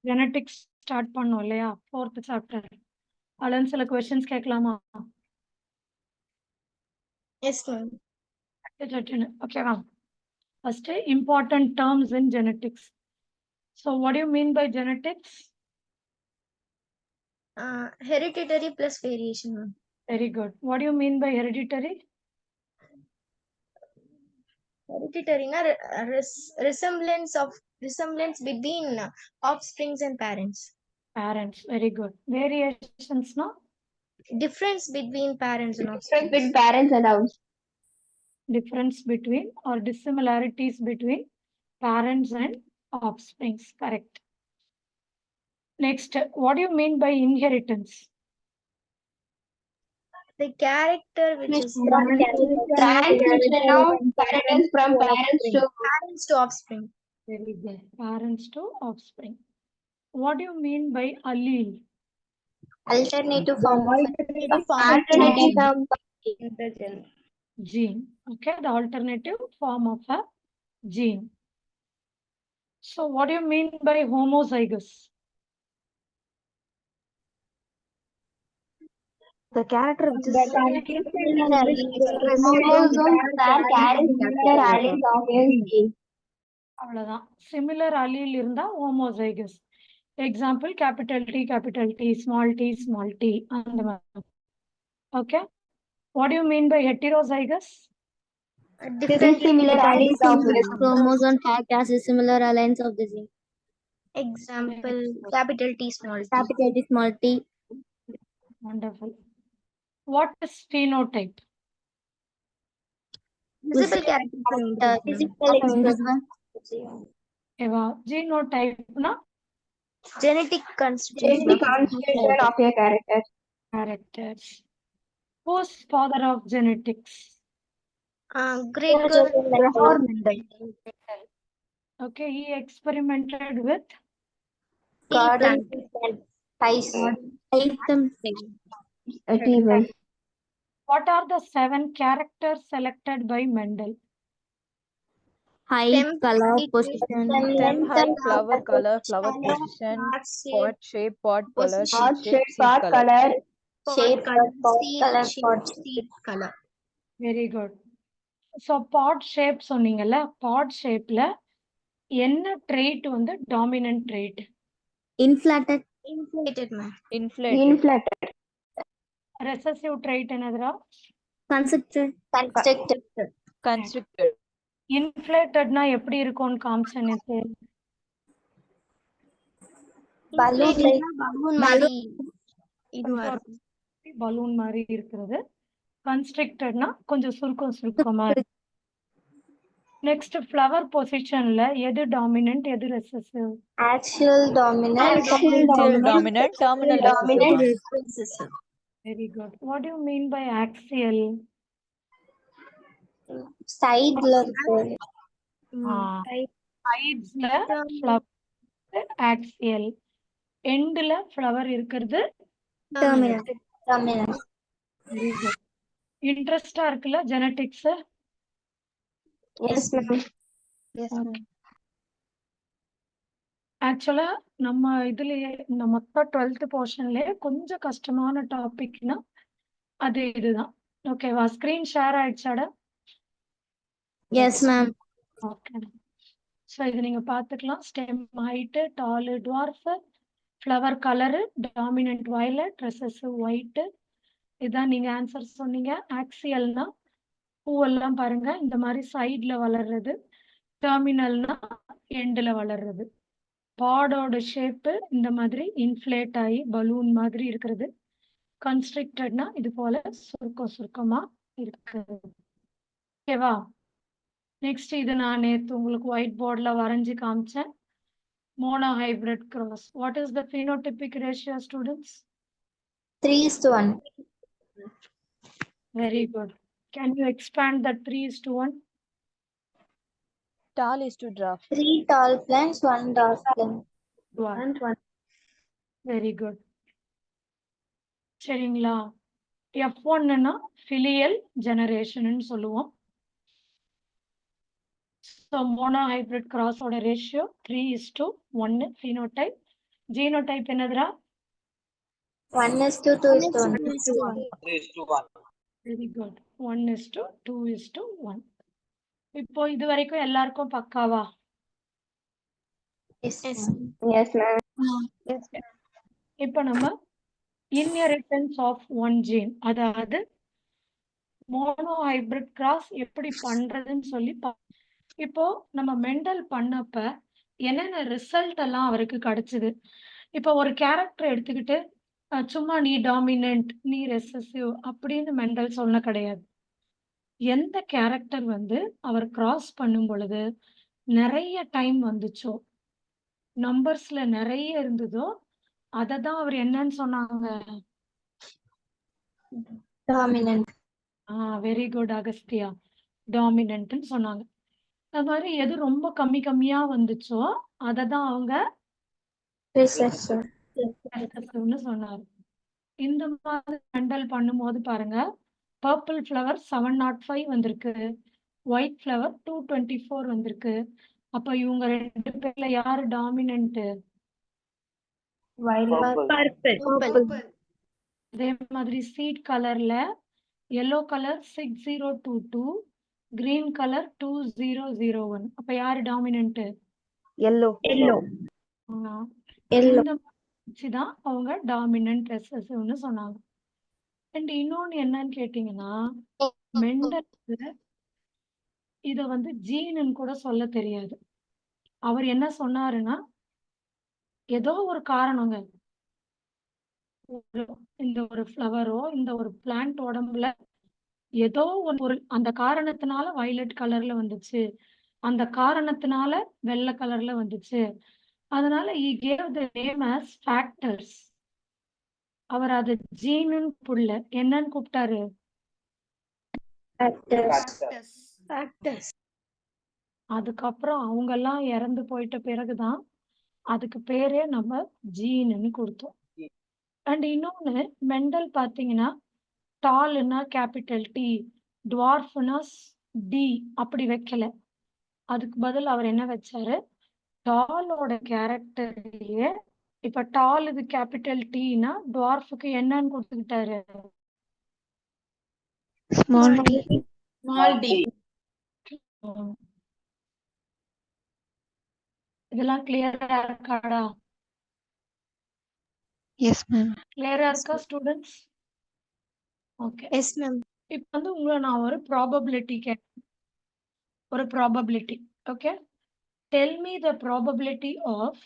Genetics start பண்ணோம் இல்லையா? 4th chapter. அதுல சில கொஸ்டின்ஸ் கேட்கலாமா? Yes, ma'am. ஓகேவா? First, important terms in genetics. So, what do you mean by genetics? Hereditary plus variation, ma'am. Very good. What do you mean by hereditary? Hereditary na resemblance between offsprings and parents. Parents. Very good. Variations, no? Difference between parents and Difference offspring. between parents and house. Difference between or dissimilarities between parents and offsprings. Correct. Next, what do you mean by inheritance? The character which is Transmission of inheritance from parents to offspring. Very good. Parents to offspring. What do you mean by allele? Alternative form of Gene. Okay, the alternative form of a gene. So, what do you mean by homozygous? the character which is chromosomes that carry similar alleles of a gene. அவ்வளவுதான். Similar allele இருந்தா homozygous. Example, capital T, small t, அந்த மாதிரி. Okay. What do you mean by heterozygous? different Similar alleles of a gene. Chromosome fact has a similar alliance of the gene. example capital T small t. Capital T small t. Wonderful. What is phenotype? Visible character. Physical invisible. Eva, genotype na Genetic constitution. Genetic constitution of a character. characters. Who's father of genetics? Gregor Mendel. Okay, he experimented with Cotton. what are the 7 characters selected by Mendel? Height, Stem, color, height, position. Stem height, flower color, flower position, pod shape, pod color, Pod seed shape, seed Part color. color. shape, seed color. Very good. So pod shape சொன்னீங்கல்ல, pod shapeல என்ன trait வந்து dominant trait? Inflated. Inflated, man. Inflated. Recessive trait என்னதுடா? Constricted. Constricted. Inflatedனா எப்படி இருக்கும்னு காமிச்சேன் நேத்து. Balloon மாதிரி இதுவா இருக்கும். பலூன் மாதிரி இருக்கிறது. கன்ஸ்ட்ரிக்டட்னா கொஞ்சம் சுருக்கமா இருக்கு. நெக்ஸ்ட் ஃப்ளவர் பொசிஷன்ல எது டாமினன்ட் எது recessive? Axial dominant. Dominant, terminal recessive. Very good. What do you mean by axial? Sideல Sidesல flower axial. Endல flower இருக்கிறது Terminal. very good. இன்ட்ரெஸ்டா இருக்குல்ல genetics? Yes, ma'am. Yes, ma'am. ஆக்சுவலா நம்ம இதுலயே இந்த மொத்த 12th போர்ஷன்லயே கொஞ்சம் கஷ்டமான டாபிக்னா அது இதுதான். ஓகேவா? ஸ்கிரீன் ஷேர் ஆயிடுச்சாடா? Yes, ma'am. ஓகே. ஸோ இது நீங்க பார்த்துக்கலாம். Stem height, tall, dwarf, flower colour, dominant violet, recessive white, இதுதான் நீங்க ஆன்சர் சொன்னீங்க. ஆக்சியல்னா பூவெல்லாம் பாருங்க இந்த மாதிரி சைட்ல வளர்றது, டெர்மினல்னா எண்ட்ல வளர்றது. பாடோட ஷேப்பு இந்த மாதிரி இன்ஃப்ளேட் ஆகி பலூன் மாதிரி இருக்கிறது. கன்ஸ்ட்ரிக்டட்னா இது போல சுருக்கமா இருக்குது. ஓகேவா? நெக்ஸ்ட் இது நான் நேற்று உங்களுக்கு ஒயிட் போர்டில் வரைஞ்சி காமிச்சேன். Mono hybrid cross. What is the phenotypic ratio, students? 3:1. Very good. Can you expand that 3:1? Tall is to dwarf. 3 tall plants, 1 dwarf plant. Very good. சரிங்களா? F1னா filial generation சொல்லுவோம். So mono hybrid cross ஓட ratio 3:1 phenotype. Genotype என்னதுடா? 1:2:1. Very good. 1:2:1. இப்போ இது வரைக்கும் எல்லாருக்கும் பக்காவா? Yes. Yes, ma'am. இப்போ நம்ம இன்ஹெரிட்டன்ஸ் ஆஃப் ஒன் ஜீன், அதாவது மோனோ ஹைபிரிட் கிராஸ் எப்படி பண்றதுன்னு சொல்லி இப்போ நம்ம மெண்டல் பண்ணப்ப என்னென்ன ரிசல்ட் எல்லாம் அவருக்கு கிடைச்சது. இப்போ ஒரு கேரக்டர் எடுத்துக்கிட்டு சும்மா நீ டாமினன்ட், நீ ரெசசிவ் அப்படின்னு மெண்டல் சொல்ல கிடையாது. எந்த கேரக்டர் வந்து அவர் கிராஸ் பண்ணும் பொழுது நிறைய டைம் வந்துச்சோ, நம்பர்ஸ்ல நிறைய இருந்ததோ, அதை தான் அவர் என்னன்னு சொன்னாங்க? Dominant. வெரி குட் அகஸ்தியா, டாமினன்ட்னு சொன்னாங்க. அது மாதிரி எது ரொம்ப கம்மியா வந்துச்சோ அதை தான் அவங்க Recessive. ரெசசிவ்னு சொன்னாரு. இந்த மாதிரி மெண்டல் பண்ணும்போது பாருங்க, பர்பிள் ஃப்ளவர் 705 வந்திருக்கு, ஒயிட் ஃப்ளவர் 224 வந்திருக்கு. அப்ப இவங்க ரெண்டு பேர்ல யாரு டாமினன்ட்? Purple. அதே மாதிரி சீட் கலர்ல yellow கலர் 6022, கிரீன் கலர் 2001. அப்ப யாரு டாமினன்ட்? Yellow. Yellow. இந்த வச்சுதான் அவங்க டாமினன்ட் ரெசசிவ்னு சொன்னாங்க. அண்ட் இன்னொன்னு என்னன்னு கேட்டீங்கன்னா, மெண்டல் இத வந்து ஜீனுன்னு கூட சொல்ல தெரியாது. அவர் என்ன சொன்னாருன்னா, ஏதோ ஒரு காரணங்க, இந்த ஒரு ஃப்ளவரோ இந்த ஒரு பிளான்ட் உடம்புல ஏதோ ஒரு அந்த காரணத்தினால வயலட் கலர்ல வந்துச்சு, அந்த காரணத்தினால வெள்ளை கலர்ல வந்துச்சு. அதனால he gave the name as factors. அவர் அது ஜீனுன்னு புள்ள என்னன்னு கூப்பிட்டாரு? Factors. அதுக்கப்புறம் அவங்க எல்லாம் இறந்து போயிட்ட பிறகுதான் அதுக்கு பேரே நம்ம ஜீனுன்னு கொடுத்தோம். அண்ட் இன்னொன்னு, மெண்டல் பாத்தீங்கன்னா டால்னா கேபிட்டல் டி, டுவார்ஃப்னா டி அப்படி வைக்கல. அதுக்கு பதில் அவர் என்ன வச்சாரு, டாலோட கேரக்டர்லயே இப்ப டால் இது கேபிட்டல் டீனா டுவார்ஃபுக்கு என்னன்னு கொடுத்துக்கிட்டாரு? Small d. இதெல்லாம் கிளியரா இருக்காடா? Yes, ma'am. கிளியரா இருக்கா ஸ்டூடெண்ட்ஸ்? ஓகே. Yes, ma'am. இப்போ வந்து உங்களை நான் ஒரு ப்ராபபிலிட்டி கேட்பேன், ஒரு probability. Okay, tell me the probability of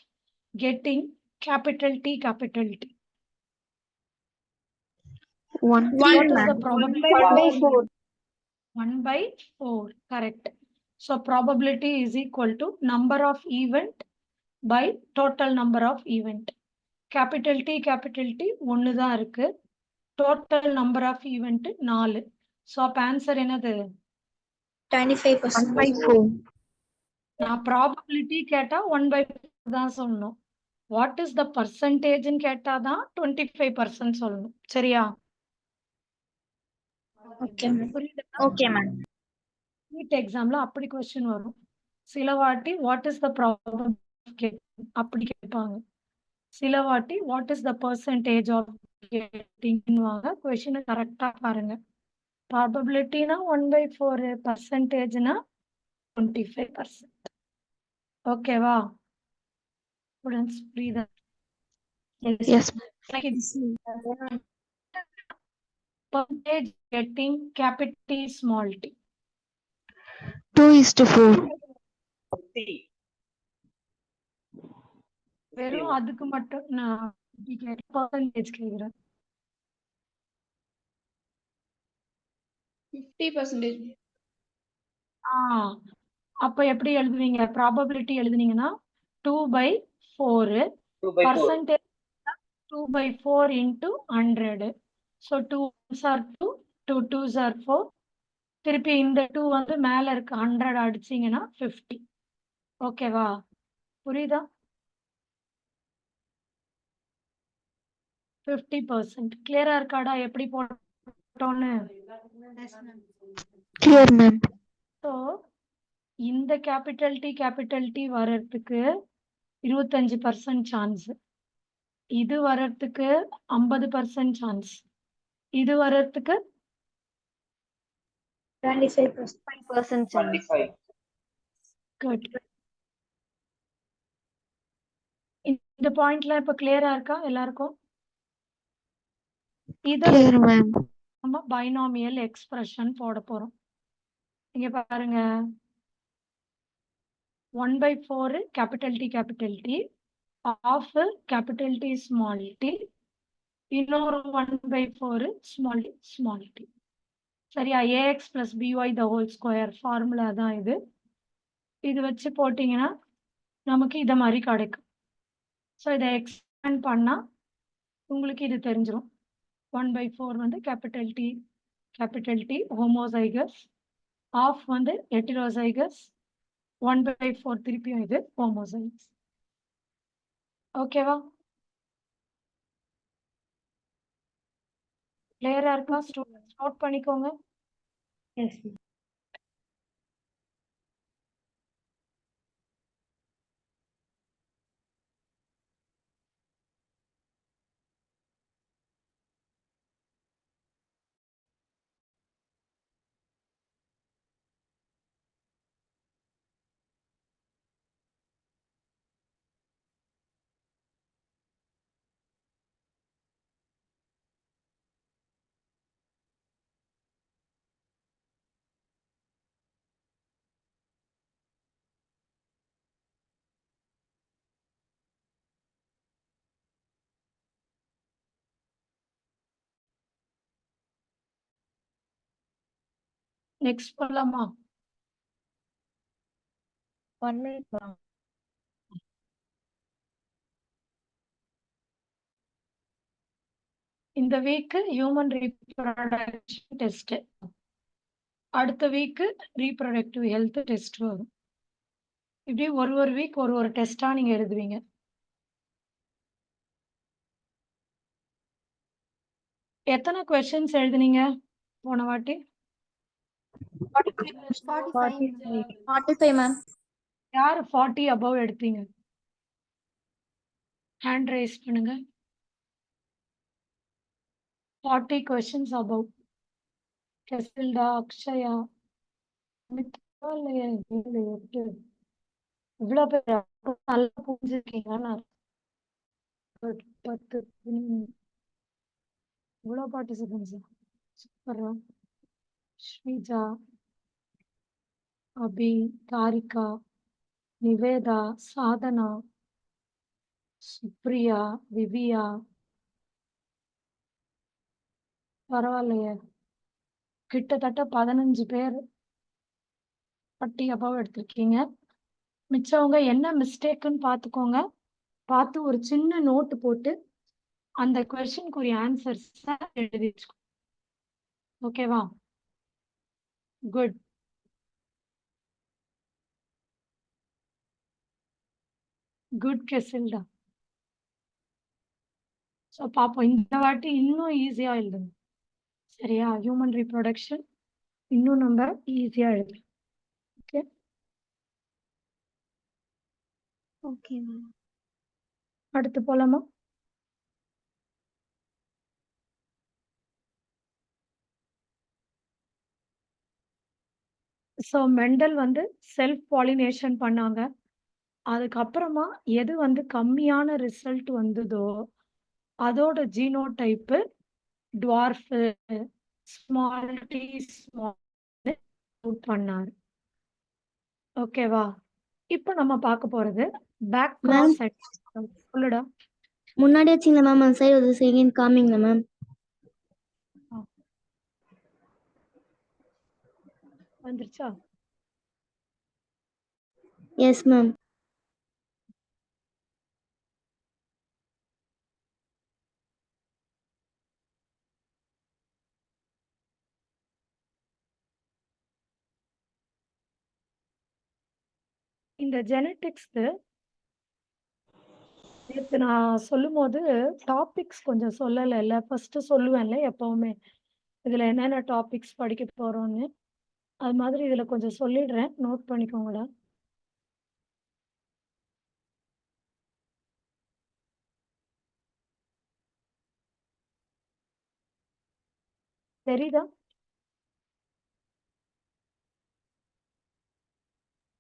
getting capital T capital T. 1. What is the probability? 1/4. 1/4. Correct. So probability is equal to number of event by total number of event. Capital T ஒன்னு தான் இருக்கு, total number of event 4. So அப்ப answer என்னது? 25%. 1/4. நான் probability கேட்டா 1/4 தான் சொல்லணும். What is the percentage கேட்டா தான் 25% சொல்லணும். சரியா? Okay, ma'am. புரியுதா? Okay, ma'am. நீட் எக்ஸாம்ல அப்படி கொஸ்டின் வரும். சில வாட்டி வாட் இஸ் த ப்ராபபிலிட்டி அப்படி கேட்பாங்க, சில வாட்டி what is the percentage of கெட்டிங்வாங்க. கொஸ்டினை கரெக்டா பாருங்க. ப்ராபபிலிட்டினா 1/4, பர்சன்டேஜ்னா 25%. ஓகேவா ஸ்டூடெண்ட்ஸ்? புரியுதா? Yes, ma'am. Percentage getting capital T small t. 2:4. வெறும் அதுக்கு மட்டும் நான் பர்சன்டேஜ் கேக்குறேன். 50%. அப்ப எப்படி எழுதுவீங்க? ப்ராபபிலிட்டி எழுதுனீங்கன்னா 2/4, percentage 2/4 into 100. So 2 ones are 2, 2 twos are 4. திருப்பி இந்த 2 வந்து மேல இருக்கு 100 அடிச்சீங்கன்னா 50. ஓகேவா? புரியுதா? 50%. கிளியரா இருக்காடா எப்படி போட்டோன்னு? Clear, ma'am. ஸோ இந்த கேபிட்டல் டி வர்றதுக்கு 25% சான்ஸ், இது வர்றதுக்கு 50% சான்ஸ். இது வர்றதுக்கு 25% chance. குட். இந்த பாயிண்ட்லாம் இப்ப கிளியரா இருக்கா எல்லாருக்கும்? இத Clear, ma'am. நம்ம பைனாமியல் எக்ஸ்பிரஷன் போட போறோம். இங்க பாருங்க 1/4 capital T of capital T small T, இன்னொரு 1/4 ஸ்மால் டி. சரியா? ax plus by the whole square formula தான் இது. இது வச்சு போட்டீங்கன்னா நமக்கு இத மாதிரி கிடைக்கும். ஸோ இதை எக்ஸ்பேண்ட் பண்ணா உங்களுக்கு இது தெரிஞ்சிடும். 1/4 வந்து கேபிட்டல் T ஹோமோசைகஸ், ஆஃப் வந்து ஹெட்டிரோசைகஸ், 1/4 திருப்பியும் இது ஹோமோசைகஸ். ஓகேவா? கிளியரா இருக்கா? ஸ்டூடெண்ட்ஸ் நோட் பண்ணிக்கோங்க. Yes, ma'am. நெக்ஸ்ட் போலாமா? 1 minute, ma'am. இந்த வீக் ஹியூமன் ரீப்ரொடக்ஷன் டெஸ்ட், அடுத்த வீக் ரீப்ரொடக்டிவ் ஹெல்த் டெஸ்ட் வரும். இப்படி ஒரு வீக் ஒரு டெஸ்டா நீங்க எழுதுவீங்க. எத்தனை கொஸ்டின்ஸ் எழுதுனீங்க போன வாட்டி? 45, ma'am. யார் 40 above எடுத்தீங்க? ஹேண்ட் ரைஸ் பண்ணுங்க. 40 கொஸ்டின்ஸ் above. கெசில்டா, அக்ஷயா, மித்ரா, இல்லையா? 7, 8 இவ்வளோ பேர் நல்லா புரிஞ்சிருக்கீங்கன்னா 10 இவ்வளோ பார்ட்டிசிபென்ட்ஸ். சூப்பரா. ஸ்ரீஜா, அபி, தாரிகா, நிவேதா, சாதனா, சுப்ரியா, விவியா, பரவாயில்லையே, கிட்டத்தட்ட 15 பேர் 40 above எடுத்திருக்கீங்க. மிச்சவங்க என்ன மிஸ்டேக்குன்னு பார்த்துக்கோங்க. பார்த்து ஒரு சின்ன நோட்டு போட்டு அந்த கொஸ்டினுக்குரிய ஆன்சர்ஸ் எழுதி வச்சுக்கோ. ஓகேவா? குட். குட் கெசில்டா. ஸோ பார்ப்போம். இந்த வாட்டி இன்னும் ஈஸியா எழுதுங்க. சரியா? ஹியூமன் ரீப்ரொடக்ஷன் இன்னும் நம்ம ஈஸியா எழுதலாம். ஓகே? Okay, ma'am. அடுத்து போலாமா? ஸோ மெண்டல் வந்து செல்ஃப் பாலினேஷன் பண்ணாங்க. அதுக்கப்புறமா எது வந்து கம்மியான ரிசல்ட் வந்ததோ அதோட ஜீனோடைப்பு டுவார்ஃபு, ஸ்மால் டி ஸ்மால் பண்ணார். ஓகேவா? இப்போ நம்ம பார்க்க போறது பேக் கிராஸ் செக்ஷன். சொல்லுடா. முன்னாடி வச்சிங்களா மேம் அந்த சைடு ஒரு செகண்ட் காமிங்களா மேம்? வந்துருச்சா? Yes ma'am. இந்த ஜெனட்டிக்ஸ்க்கு நேற்று நான் சொல்லும்போது டாபிக்ஸ் கொஞ்சம் சொல்லலைல்ல. ஃபர்ஸ்ட் சொல்லுவேன்ல எப்பவுமே இதுல என்னென்ன டாபிக்ஸ் படிக்க போறோம்னு. அது மாதிரி இதுல கொஞ்சம் சொல்லிடுறேன், நோட் பண்ணிக்கோங்கடா. தெரியுதா?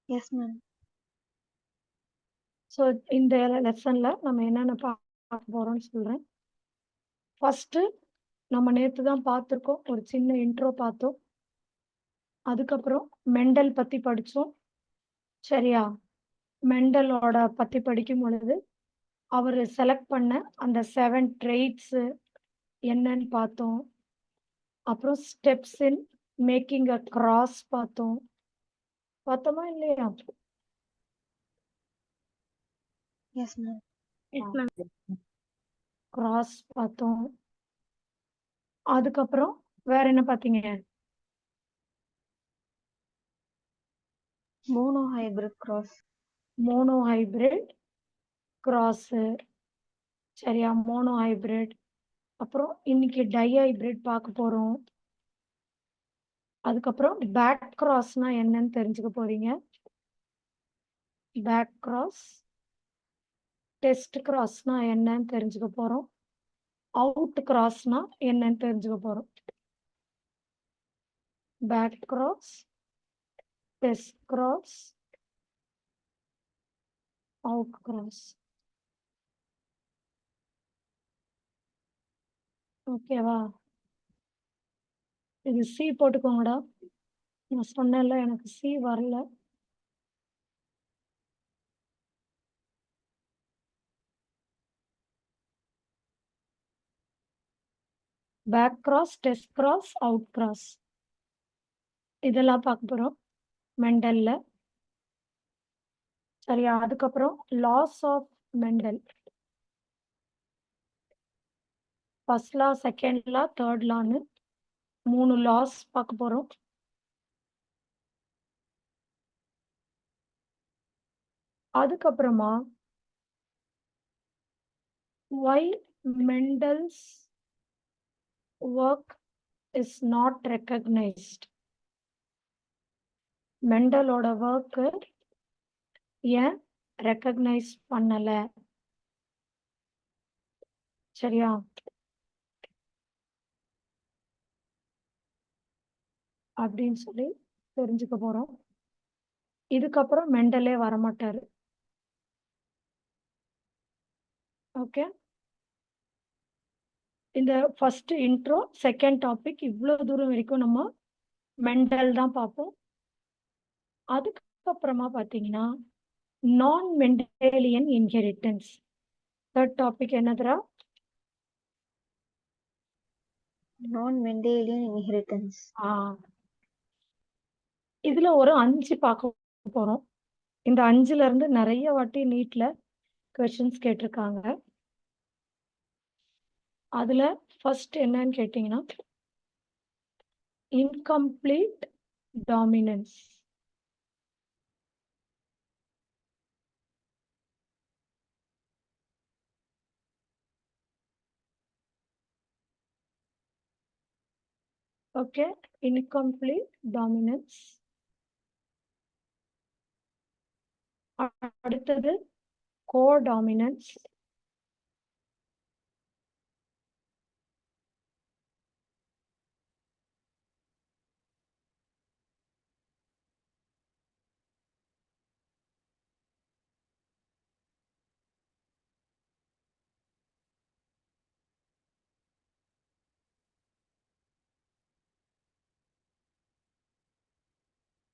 Yes, ma'am. ஸோ இந்த லெசன்ல நம்ம என்னென்ன பார்க்க போறோம்னு சொல்றேன். ஃபர்ஸ்ட் நம்ம நேத்து தான் பார்த்துருக்கோம், ஒரு சின்ன இன்ட்ரோ பார்த்தோம். அதுக்கப்புறம் மெண்டல் பத்தி படிச்சோம். சரியா? மெண்டலோட பத்தி படிக்கும் பொழுது அவர் செலக்ட் பண்ண அந்த 7 ட்ரெய்ட்ஸ் என்னன்னு பார்த்தோம். அப்புறம் steps in making a cross பார்த்தோம். பார்த்தோமா இல்லையா? Yes, ma'am. Yes, ma'am. Cross பார்த்தோம். அதுக்கப்புறம் வேற என்ன பார்த்தீங்க? Monohybrid cross. Monohybrid cross. சரியா? மோனோஹைபிரிட். அப்புறம் இன்னைக்கு டைஹைபிரிட் பார்க்க போறோம். அதுக்கப்புறம் பேக் கிராஸ்னா என்னன்னு தெரிஞ்சுக்க போறீங்க. பேக் கிராஸ், டெஸ்ட் கிராஸ்னா என்னன்னு தெரிஞ்சுக்க போறோம். அவுட் கிராஸ்னா என்னன்னு தெரிஞ்சுக்க போறோம். Back cross, test cross, out cross. ஓகேவா? இது சி போட்டுக்கோங்கடா. நான் சொன்னேன்ல எனக்கு சி வரல. Back cross, test cross, out cross இதெல்லாம் பார்க்க போறோம் மெண்டல்ல. சரியா? அதுக்கப்புறம் laws of Mendel. First law, second law, third லான்னு 3 லாஸ் பார்க்க போறோம். அதுக்கப்புறமா why Mendel's work is not recognized. மெண்டலோட ஒர்க் ஏன் ரெக்கக்னைஸ் பண்ணல? சரியா? அப்படின்னு சொல்லி தெரிஞ்சுக்க போறோம். இதுக்கப்புறம் மெண்டலே வரமாட்டாரு. ஓகே, இந்த ஃபர்ஸ்ட் இன்ட்ரோ, செகண்ட் டாபிக் இவ்வளவு தூரம் வரைக்கும் நம்ம மெண்டல் தான் பார்ப்போம். அதுக்கப்புறமா பார்த்தீங்கன்னா நான் மெண்டேலியன் இன்ஹெரிட்டன்ஸ். தேர்ட் டாபிக் என்னதுரா? Non-Mendelian inheritance. இதுல ஒரு 5 பார்க்க போறோம். இந்த 5ல இருந்து நிறைய வாட்டி நீட்ல கொஸ்டின்ஸ் கேட்டிருக்காங்க. அதுல ஃபர்ஸ்ட் என்னன்னு கேட்டீங்கன்னா incomplete dominance. Okay, incomplete dominance. அடுத்தது கோடாமினன்ஸ்.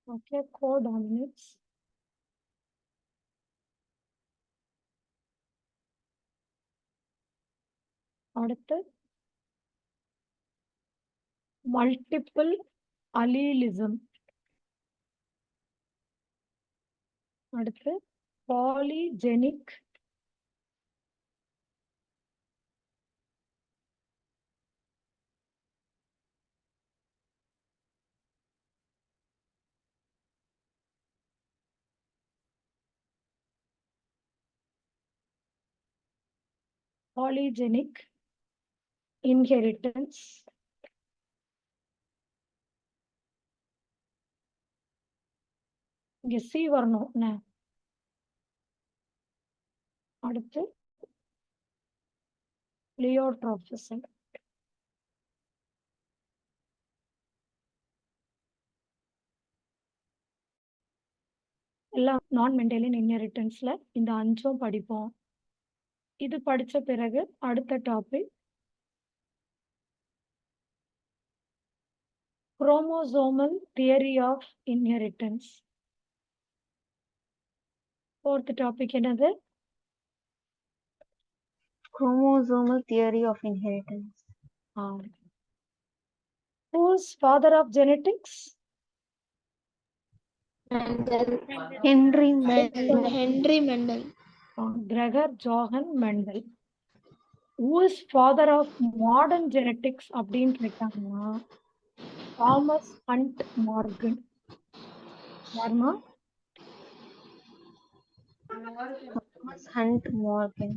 Okay, codominance. அடுத்து மல்டிபிள் அலீலிசம். அடுத்து பாலிஜெனிக். Polygenic inheritance. இங்க சி வரணும் என்ன? அடுத்து லியோட்ரோபிசம். எல்லாம் நான் மெண்டேலியன் இன்ஹெரிட்டன்ஸ்ல இந்த 5ம் படிப்போம். இது படிச்ச பிறகு அடுத்த topic chromosomal theory of inheritance. 4th topic என்னது? Chromosomal theory of inheritance. Who's father of genetics? Henry Mendel. Gregor Johann Mendel. Who is father of modern genetics அப்படின்னு கேட்டாங்கன்னா தாமஸ் ஹண்ட் மார்கன். யாருமா? Thomas Hunt Morgan.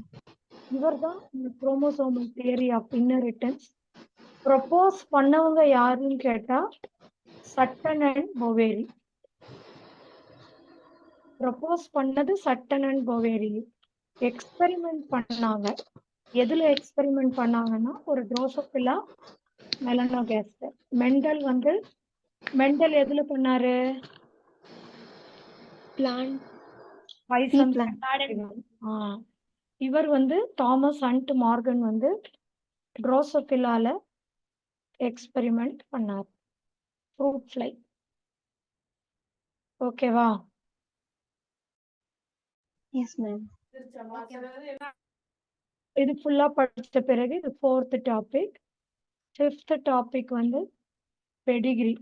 இவர் தான் இந்த chromosomal theory of inheritance propose பண்ணவங்க யாருன்னு கேட்டா சட்டன் அண்ட் பொவேரி. ப்ரொபோஸ் பண்ணது சட்டன் அண்ட் பொவேரி. எக்ஸ்பெரிமெண்ட் பண்ணாங்க. எதுல எக்ஸ்பெரிமெண்ட் பண்ணாங்கன்னா ஒரு ட்ரோசோபிலா மெலனோகாஸ்டர். மெண்டல் எதுல பண்ணாரு? இவர் தாமஸ் ஹண்ட் மார்கன் ட்ரோசோபிலால எக்ஸ்பெரிமெண்ட் பண்ணார். Fruit fly. ஓகேவா? Yes, ma'am. இது ஃபுல்லா படிச்ச பிறகு இது 4th topic. 5th topic Pedigree.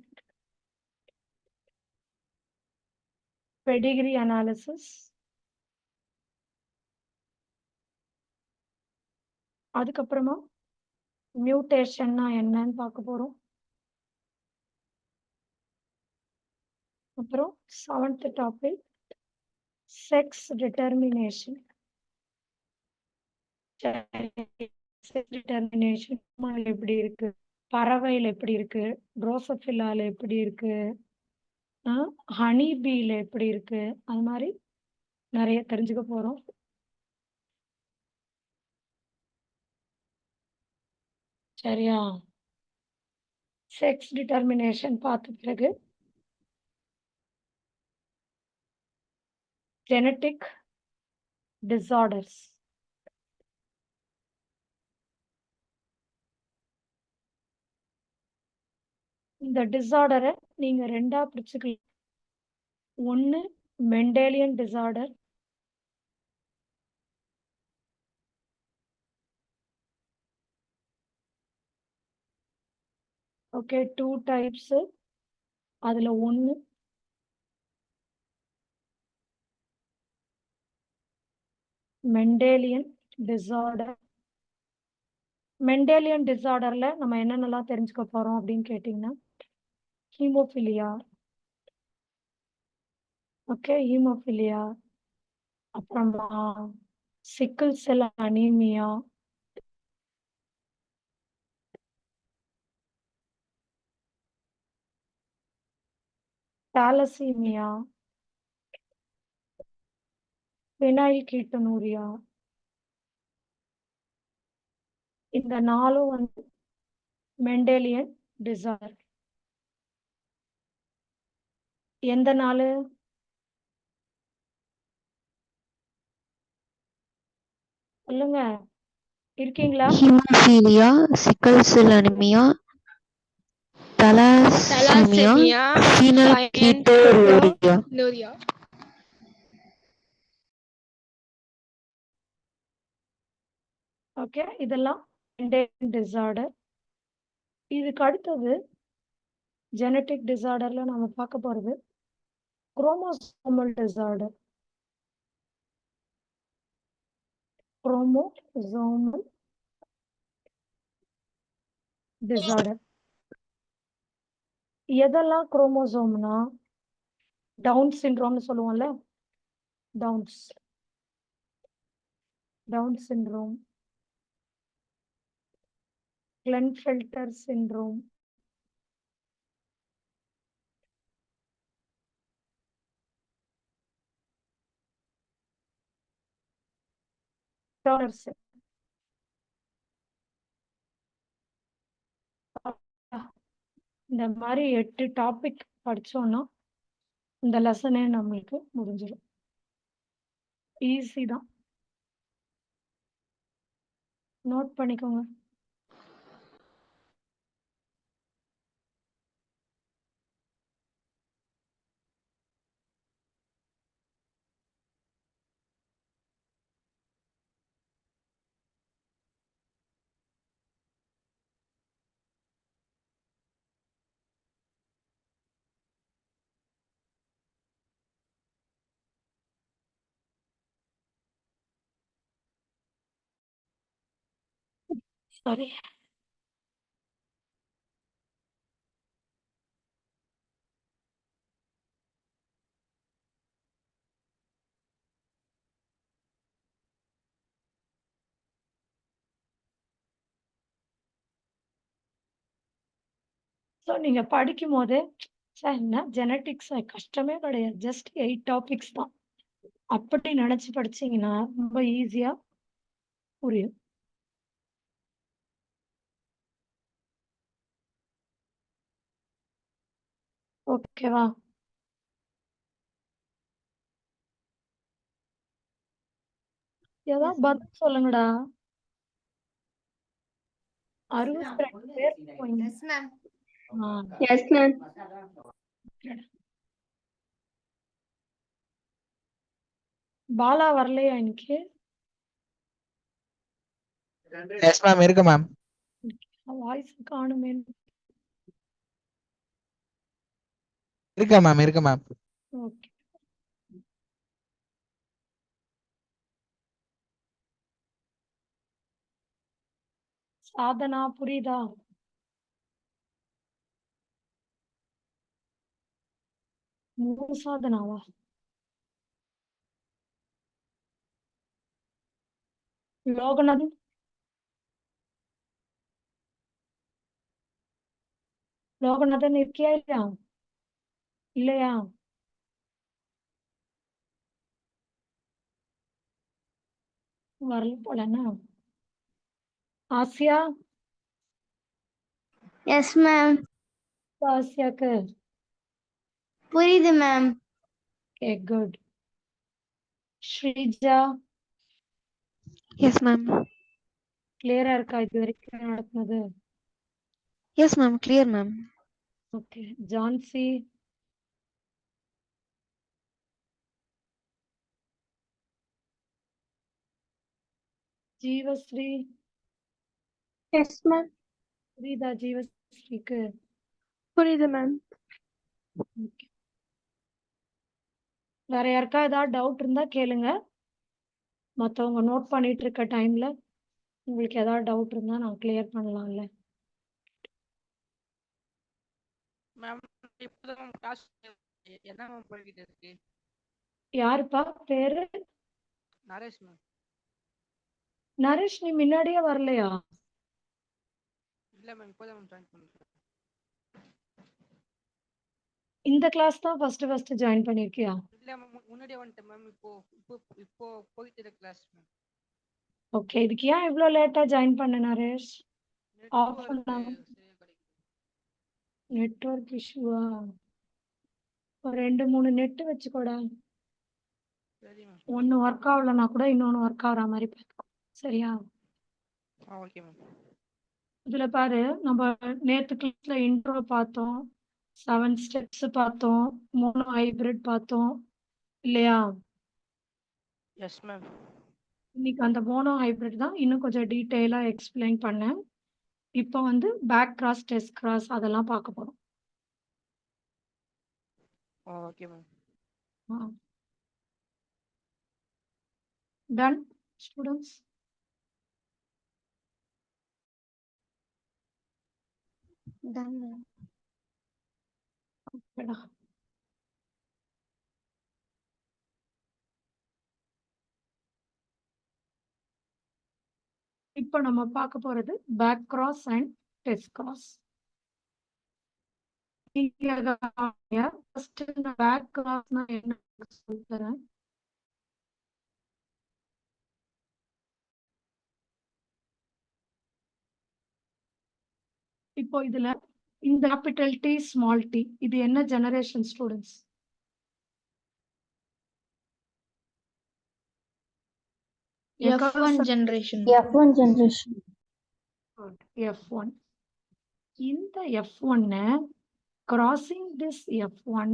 Pedigree analysis. அதுக்கப்புறமா மியூட்டேஷன்னா என்னன்னு பார்க்க போறோம். அப்புறம் 7th topic sex determination. Determination எப்படி இருக்கு, பறவையில் எப்படி இருக்கு, ட்ரோசோபிலால எப்படி இருக்கு, ஹனி பீல எப்படி இருக்கு, அது மாதிரி நிறைய தெரிஞ்சுக்க போறோம். சரியா? செக்ஸ் டிட்டர்மினேஷன் பார்த்த பிறகு ஜெனட்டிக் டிசார்டர்ஸ். இந்த டிசார்டரை நீங்க ரெண்டா பிரிச்சுக்கலாம். ஒன்னு மெண்டேலியன் டிசார்டர், ஓகே, 2 டைப்ஸ். அதுல ஒன்னு மெண்டேலியன் டிசார்டர். மெண்டேலியன் டிசார்டர்ல நம்ம என்னென்னலாம் தெரிஞ்சுக்க போறோம் அப்படின்னு கேட்டீங்கன்னா ஹீமோஃபிலியா. Okay, haemophilia. அப்புறமா சிக்கிள் செல் அனீமியா, தாலசீமியா, பினைல் கீட்டனூரியா. இந்த 4ம் மெண்டேலியன் டிசார்டர். எந்த 4? சொல்லுங்க, இருக்கீங்களா? Hemophilia, sickle cell anemia, thalassemia, phenylketonuria. Okay, இதெல்லாம் மெண்டேலியன் டிசார்டர். இதுக்கு அடுத்தது ஜெனட்டிக் டிசார்டர்ல நம்ம பார்க்க போறது குரோமோசோமல் டிசார்டர். Chromosomal disorder. எதெல்லாம் குரோமோசோம்னா டவுன் சிண்ட்ரோம்னு சொல்லுவோம்ல, Down syndrome, Klinefelter syndrome, Turner syndrome. இந்த மாதிரி 8 டாபிக் படிச்சோம்னா இந்த லெசனே நம்மளுக்கு முடிஞ்சிடும். ஈஸி தான். நோட் பண்ணிக்கோங்க. சரி. ஸோ நீங்க படிக்கும் போதே என்ன ஜெனட்டிக்ஸ் கஷ்டமே கிடையாது. ஜஸ்ட் 8 டாபிக்ஸ் தான். அப்படி நினைச்சு படிச்சீங்கன்னா ரொம்ப ஈஸியா புரியும். ஓகேவா? ஏதாவது பதில் சொல்லுங்கடா. 62 பேர் போயிங்க. Yes, ma'am. Yes, ma'am. Bala வரலையா இன்னைக்கு? எஸ் மேம் இருக்கு மேம். வாய்ஸ் காணுமே. இருக்கு மேம் இருக்கு மேம். ஓகே. சாதனா புரியுதா? மூணு சாதனாவா? லோகநாதன் லோகநாதன் இருக்கியா இல்லையா? இல்லையா? வரல போலன்னா. ஆசியா? Yes, ma'am. ஆசியாக்கு புரியுது ma'am. Okay good. Sreeja Yes, ma'am. கிளியரா இருக்கா இது வரைக்கும் நடக்குது? Yes, ma'am. Clear, ma'am. Okay. Jhansi Jeevasri Yes, ma'am. புரியுதா ஜீவஸ்ரீக்கு? புரியுது ma'am. ஓகே. வேற யாருக்கா ஏதாவது டவுட் இருந்தா கேளுங்க. மத்தவங்க நோட் பண்ணிட்டு இருக்க டைம்ல உங்களுக்கு ஏதாவது டவுட் இருந்தா நான் கிளியர் பண்ணலாம்ல. மேம் இப்போதான் மேம் கிளாஸ் என்ன மேம் போய்கிட்டு இருக்கு? யாருப்பா பேரு? நரேஷ் மேம். நரேஷ் நீ முன்னாடியே வரலையா? இல்ல மேம் இப்போதான் மேம் ஜாயின் பண்ணுறேன். இந்த கிளாஸ் தான் ஃபர்ஸ்ட் ஜாயின் பண்ணிருக்கியா? இல்ல மேம் முன்னாடியே வந்துட்டேன் மேம். இப்போ இப்போ இப்போ போயிட்டு இருக்க கிளாஸ் மேம். ஓகே. இதுக்கு ஏன் இவ்ளோ லேட்டா ஜாயின் பண்ண நரேஷ்? ஆஃப் பண்ணாம. நெட்வொர்க் இஷ்யூவா? ஒரு 2-3 நெட் வச்சுக்கோடா. சரி மேம். ஒன்னு ஒர்க் ஆகலனா கூட இன்னொன்னு ஒர்க் ஆகுற மாதிரி பார்த்துக்கோ. சரியா? Okay ma'am. இதுல பாரு, நம்ம நேத்து கிளாஸ்ல இன்ட்ரோ பார்த்தோம், 7 ஸ்டெப்ஸ் பார்த்தோம், மோனோ ஹைபிரிட் பார்த்தோம் இல்லையா? Yes ma'am. இன்னைக்கு அந்த மோனோ ஹைபிரிட் தான் இன்னும் கொஞ்சம் டீட்டெயிலா எக்ஸ்பிளைன் பண்ணேன். இப்போ வந்து பேக் கிராஸ், டெஸ்ட் கிராஸ் அதெல்லாம் பார்க்க போறோம். Okay ma'am. Done students? Done, ma'am. ஓகேடா. இப்போ நம்ம பார்க்க போறது back cross and test cross. First back கிராஸ்னா என்ன சொல்றேன். இப்போ இதுல இந்த கேபிட்டல் டி ஸ்மால் டி இது என்ன ஜெனரேஷன் ஸ்டூடெண்ட்ஸ்? என் F1 cursor generation. F1 generation. F1. இந்த F1 crossing this F1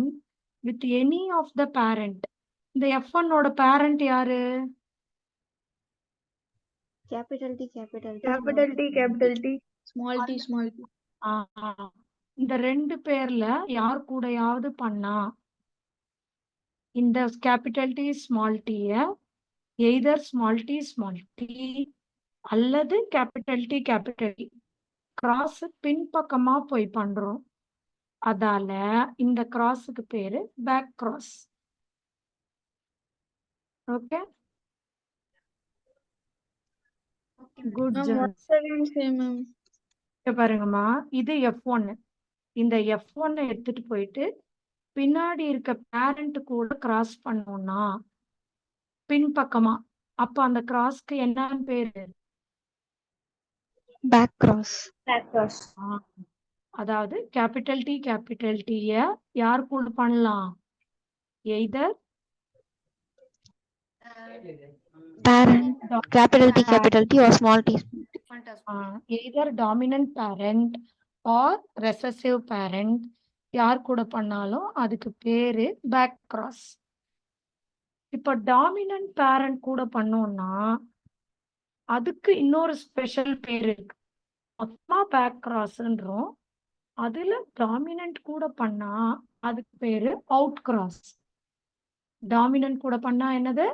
with any of the parent. இந்த F1 ஓட parent யாரு? Capital T, capital T. Capital T, capital T, small t, small t. ஆ, இந்த ரெண்டு பேர்ல யார் கூடயாவது பண்ணா இந்த கேபிட்டல் டி ஸ்மால் டீய எய்தர் ஸ்மால் டி அல்லது கேபிட்டல் டி கிராஸ் பின்பக்கமா போய் பண்றோம். அதால இந்த கிராஸுக்கு பேரு back cross. Okay, good Ma'am, job. once again say, ma'am. பாருங்கம்மா, இது F1. இந்த F1 எடுத்துட்டு போயிட்டு பின்னாடி இருக்க பேரண்ட் கூட கிராஸ் பண்ணோம்னா பின்பக்கமா, அப்ப அந்த கிராஸ்க்கு என்னன்னு பேரு? Back cross. ஆ, அதாவது கேபிட்டல் டீய யார் கூட பண்ணலாம்? Either Parent. Capital T or small t. Either dominant parent R recessive parent யார் கூட பண்ணாலும் அதுக்கு பேரு பேக் கிராஸ். இப்ப டாமினன்ட் பேரண்ட் கூட பண்ணோம்னா அதுக்கு இன்னொரு ஸ்பெஷல் பேர் இருக்கு. மொத்தமா பேக் கிராஸ்ன்றோம். அதுல டாமினன்ட் கூட பண்ணா அதுக்கு பேரு அவுட் கிராஸ். டாமினன்ட் கூட பண்ணா என்னது?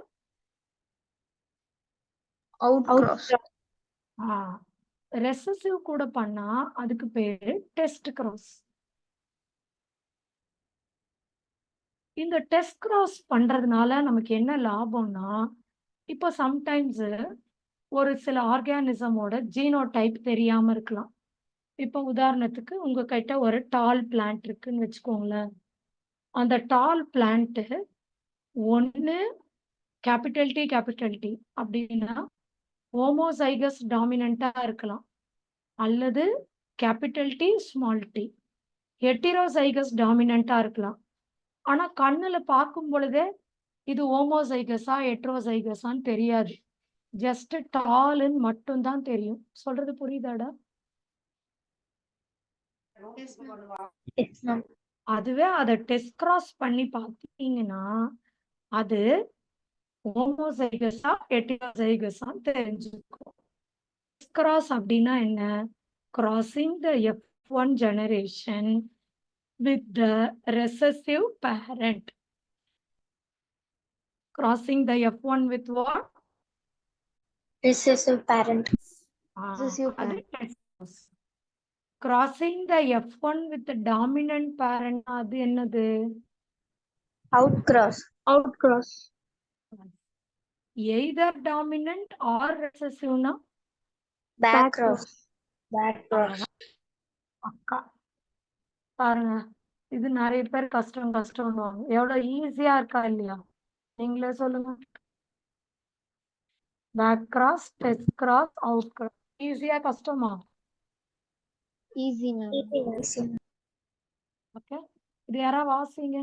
Out cross. ரெசசிவ் கூட பண்ணா அதுக்கு பேரு டெஸ்ட் கிராஸ். இந்த டெஸ்ட் கிராஸ் பண்றதுனால நமக்கு என்ன லாபம்னா, இப்போ சம்டைம்ஸ் ஒரு சில ஆர்கானிசமோட ஜீனோடைப் தெரியாம இருக்கலாம். இப்போ உதாரணத்துக்கு உங்ககிட்ட ஒரு டால் பிளான்ட் இருக்குன்னு வச்சுக்கோங்களேன். அந்த டால் பிளான்ட் ஒன்னு கேபிட்டல் டி அப்படின்னா ஹோமோசைகஸ் டாமினண்டா இருக்கலாம், அல்லது capital T small T heterozygous டாமினண்டா இருக்கலாம். ஆனா கண்ணுல பார்க்கும் பொழுதே இது ஹோமோசைகஸா ஹெட்ரோசைகஸான்னு தெரியாது. ஜஸ்ட் டால்ன்னு மட்டும்தான் தெரியும். சொல்றது புரியுதாடா? Yes, ma'am. அதுவே அதை டெஸ்ட் கிராஸ் பண்ணி பார்த்தீங்கன்னா அது ஹோமோசைகஸா ஹெட்டிரோசைகஸான்னு தெரிஞ்சுக்கும். டெஸ்ட் கிராஸ் அப்படின்னா என்ன? Crossing the F1 generation with the recessive parent. Crossing the F1 with what? Recessive parent. Recessive parent. Crossing the F1 with the dominant parent, அது என்னது? Out cross. Out cross. Either dominant or recessive na? Back cross. Back cross. அக்கா பாருங்க, இது நிறைய பேர் கஷ்டம்னுவாங்க. எவ்வளவு ஈஸியா இருக்கா இல்லையா? நீங்களே சொல்லுங்க. Back cross, test cross, out cross. ஈஸியா கஷ்டமா? Easy, ma'am. Easy. ஓகே, இது யாரா வாசிங்க.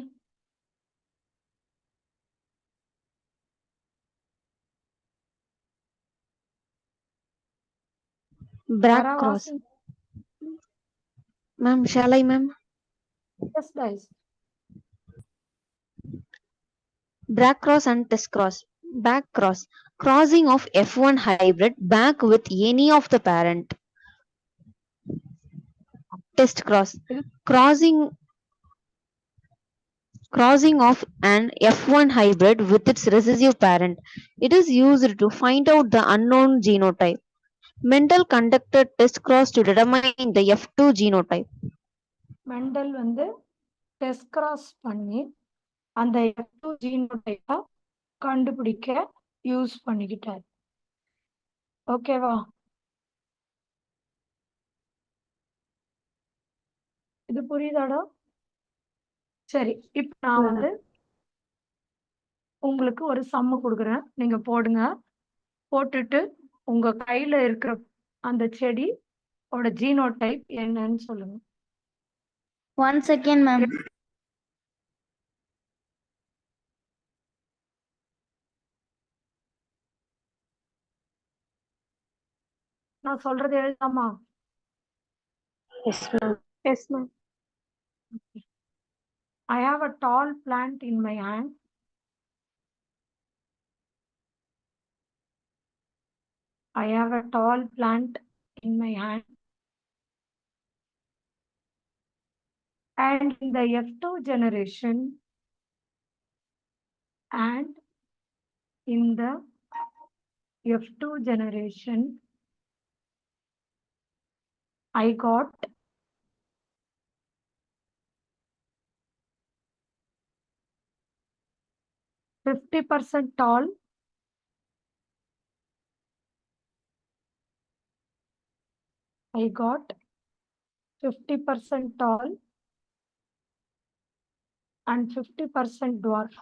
Back cross. Ma'am, shall I, ma'am? Yes, guys. Back cross and test cross. Back cross. Crossing of F1 hybrid back with any of the parent. Test cross. Crossing of an F1 hybrid with its recessive parent. It is used to find out the unknown genotype. Mendel conducted test cross to determine the F2 genotype. Mendel test cross பண்ணி அந்த F2 ஜீனோடைப்பை கண்டுபிடிக்க use பண்ணிக்கிட்டார். ஓகேவா? இது புரியுதாடா? சரி, இப்ப நான் உங்களுக்கு ஒரு சம்மு கொடுக்குறேன். நீங்க போடுங்க. போட்டுட்டு உங்க கையில இருக்கிற அந்த செடி ஜீனோடைப் என்னன்னு சொல்லுங்க. One second, ma'am. நான் சொல்றது எழுதாமா? Yes, ma'am. Yes, ma'am. I have a tall plant in my hand. I have a tall plant in my hand. And in the F2 generation, and in the F2 generation, I got 50% tall, I got 50% tall and 50% dwarf.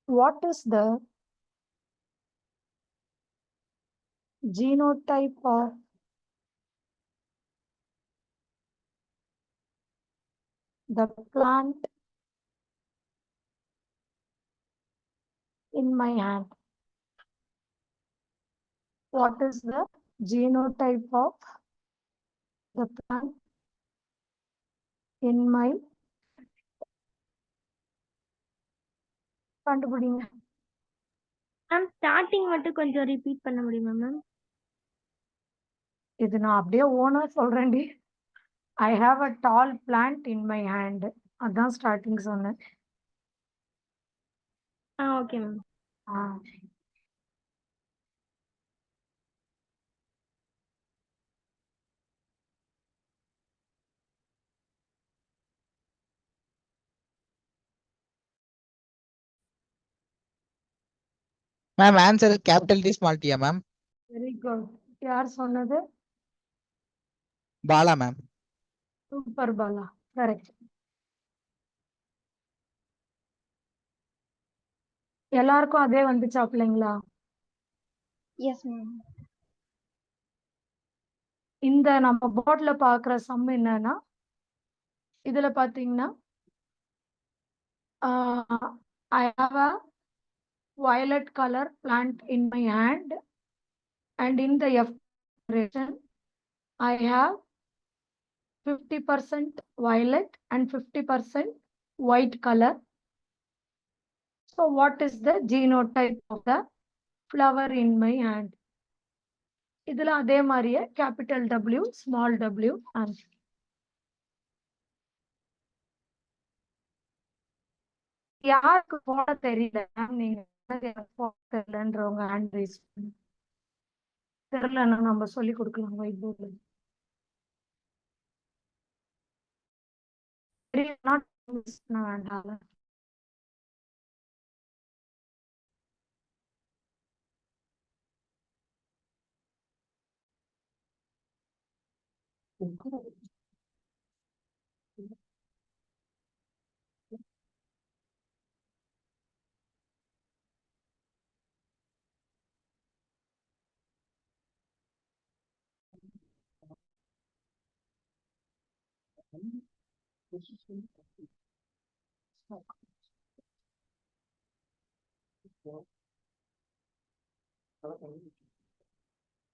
What is the genotype of the plant in my hand? What is the genotype of the plant in my கண்டுபிடிங்க. Ma'am starting மட்டும் கொஞ்சம் repeat பண்ண முடியுமா ma'am? இது நான் அப்படியே ஓனா சொல்றேன்டி. I have a tall plant in my hand. அதான் ஸ்டார்டிங் சொன்னேன். Okay ma'am. ஆ. Ma'am answer capital T small டியா மேம்? Very good. யார் சொன்னது? Bala ma'am. Super Bala. Correct. எல்லாருக்கும் அதே வந்துச்சா பிள்ளைங்களா? Yes, ma'am. இந்த நம்ம போர்ட்ல பாக்குற சம் என்னன்னா, இதுல பாத்தீங்கன்னா I have a violet color plant in my hand, and in the F generation I have 50% violet and 50% white color. So what is the genotype of the flower in my hand? இதுல அதே மாதிரியே capital W small w answer. யாருக்கு போட தெரியல நீங்க எனக்கு போட தெரியலன்றவங்க hand rice பண்ணுங்க. தெரியலன்னா நம்ம சொல்லி கொடுக்கலாம் ஒயிட் போர்ட்ல. தெரியலன்னா மிஸ் பண்ண வேண்டாம்.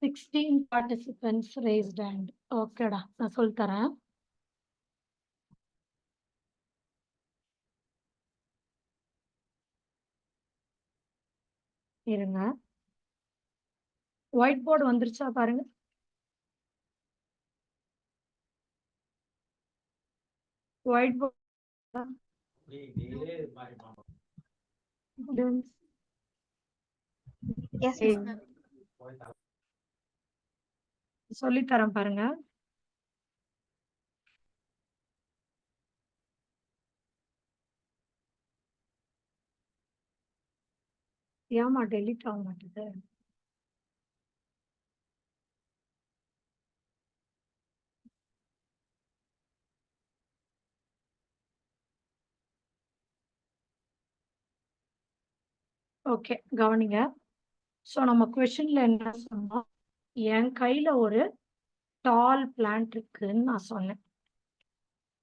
Sixteen participants raised hand. ஓகேடா, நான் சொல்லி தரேன். இருங்க, ஒயிட் போர்டு வந்துருச்சா பாருங்க. White board Yes, ma'am. சொல்லி தரேன் பாருங்க. ஏமா டெலிட் ஆக மாட்டேது? ஓகே, கவனிங்க. ஸோ நம்ம கொஸ்டின்ல என்ன சொன்னோம், என் கையில ஒரு டால் பிளான்ட் இருக்குன்னு நான் சொன்னேன்.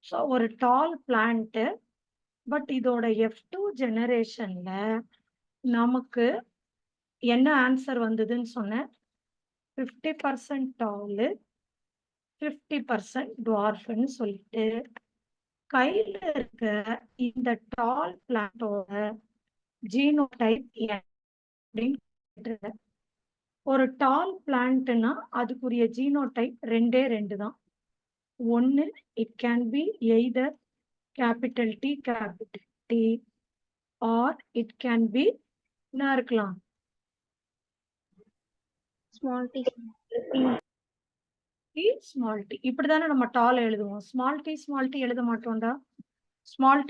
ஸோ ஒரு டால் பிளான்ட், பட் இதோட F2 ஜெனரேஷன்ல நமக்கு என்ன ஆன்சர் வந்ததுன்னு சொன்னேன்? 50% டாலு, 50% டுவார்ஃப்னு சொல்லிட்டு கையில இருக்க இந்த டால் பிளான்ட்டோட ஜீனோடைப் அப்படின்னு கேட்டிருக்கேன். ஒரு டால் பிளான்ட்னா அதுக்குரிய ஜீனோடைப் 2 தான். ஒன்னு it can be either capital T capital T or it can be என்ன இருக்கலாம்? Small t. T small T. இப்படிதானே நம்ம டால் எழுதுவோம். ஸ்மால் டி எழுத மாட்டோம்டா. ஸ்மால்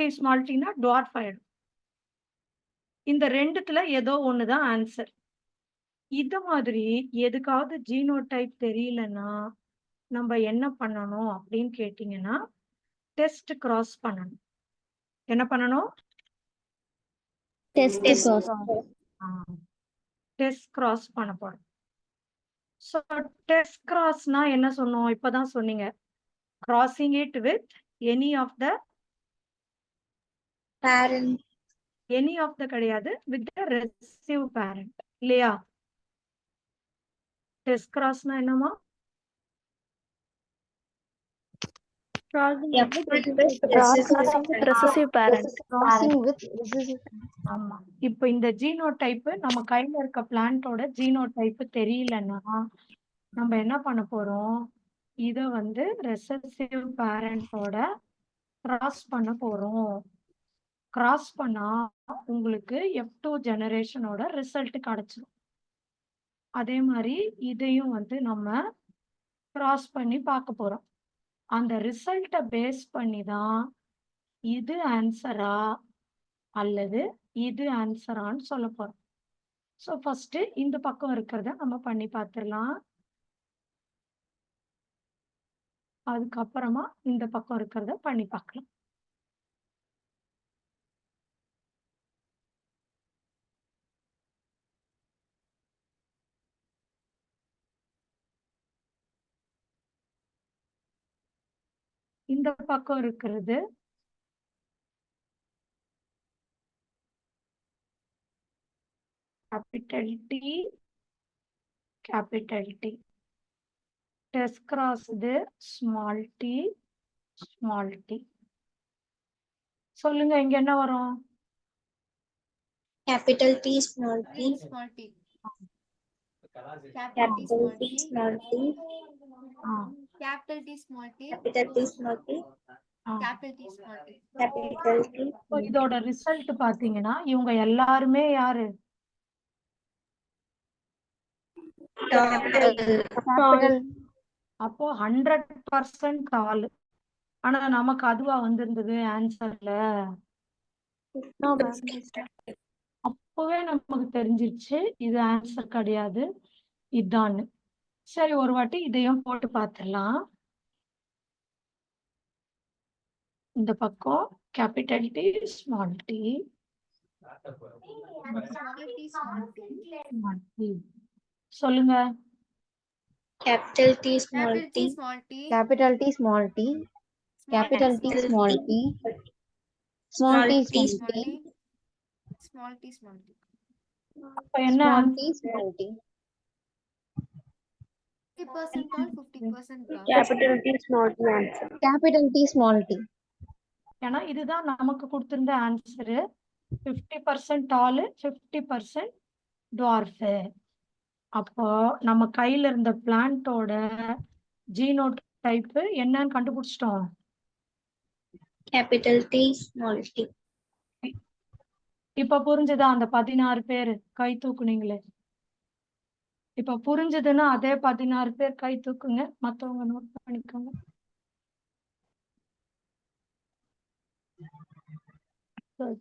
டினா டுவார்ஃப் ஆயிடும். இந்த ரெண்டுத்துல ஏதோ ஒண்ணுதான் ஆன்சர். இது மாதிரி எதுக்காவது ஜீனோடைப் தெரியலன்னா நம்ம என்ன பண்ணணும் அப்படின்னு கேட்டீங்கன்னா டெஸ்ட் கிராஸ் பண்ணணும். என்ன பண்ணணும்? Test cross. டெஸ்ட் கிராஸ் பண்ண போறோம். ஸோ டெஸ்ட் கிராஸ்னா என்ன சொன்னோம்? இப்பதான் சொன்னீங்க. Crossing it with any of the Parent. கிடையாது, வித் த ரெசிசிவ் பேரண்ட் இல்லையா? டெஸ்ட் கிராஸ்னா என்னமா? Recessive parent. Crossing with recessive. ஆமா. இப்ப இந்த ஜீனோடைப் நம்ம கையில இருக்க பிளான்ட்டோட ஜீனோடைப் தெரியலன்னா நம்ம என்ன பண்ண போறோம்? இத வந்து ரெசசிவ் பேரண்டோட கிராஸ் பண்ண போறோம். கிராஸ் பண்ணா உங்களுக்கு F2 ஜெனரேஷனோட ரிசல்ட் கிடைச்சிடும். அதே மாதிரி இதையும் வந்து நம்ம கிராஸ் பண்ணி பார்க்க போறோம். அந்த ரிசல்ட்டை பேஸ் பண்ணி தான் இது ஆன்சரா அல்லது இது ஆன்சரான்னு சொல்ல போறோம். ஸோ ஃபர்ஸ்ட் இந்த பக்கம் இருக்கிறத நம்ம பண்ணி பார்த்துடலாம். அதுக்கப்புறமா இந்த பக்கம் இருக்கிறத பண்ணி பார்க்கலாம். இந்த பக்கம் இருக்கிறது கேபிட்டல் டி, டெஸ்ட் கிராஸ் இது ஸ்மால் டி. சொல்லுங்க, இங்க என்ன வரும்? Capital T small t. small t. Capital T small t. Capital T small t. Capital T small t. Capital T small t. Capital T. இதோட ரிசல்ட் பாத்தீங்கன்னா இவங்க எல்லாருமே யாரு? Capital. அப்போ 100% டால். ஆனா நமக்கு அதுவா வந்திருந்தது ஆன்சர்ல. அப்பவே நமக்கு தெரிஞ்சிருச்சு இது ஆன்சர் கிடையாது, இதான்னு. சரி, ஒரு வாட்டி இதையும் போட்டு பார்த்துடலாம். இந்த பக்கம் கேபிட்டல் டி ஸ்மால் டி. சொல்லுங்க. Capital T small t. small t. Capital T small t. Capital T small t. Small t small t. Small t small t. அப்ப என்ன? Small t small t. 50% tall, 50% broad. Capital T small t answer. Capital T small t. ஏன்னா இதுதான் நமக்கு கொடுத்திருந்த answer. 50% டாலு, 50% dwarf. அப்போ நம்ம கையில இருந்த பிளான்ட்டோட ஜீனோடைப் என்னன்னு கண்டுபிடிச்சிட்டோம். Capital T small t. இப்ப புரிஞ்சுதா? அந்த 16 பேர் கை தூக்குனீங்களே, இப்ப புரிஞ்சதுன்னா அதே 16 பேர் கை தூக்குங்க. மத்தவங்க நோட் பண்ணிக்கோங்க. Good.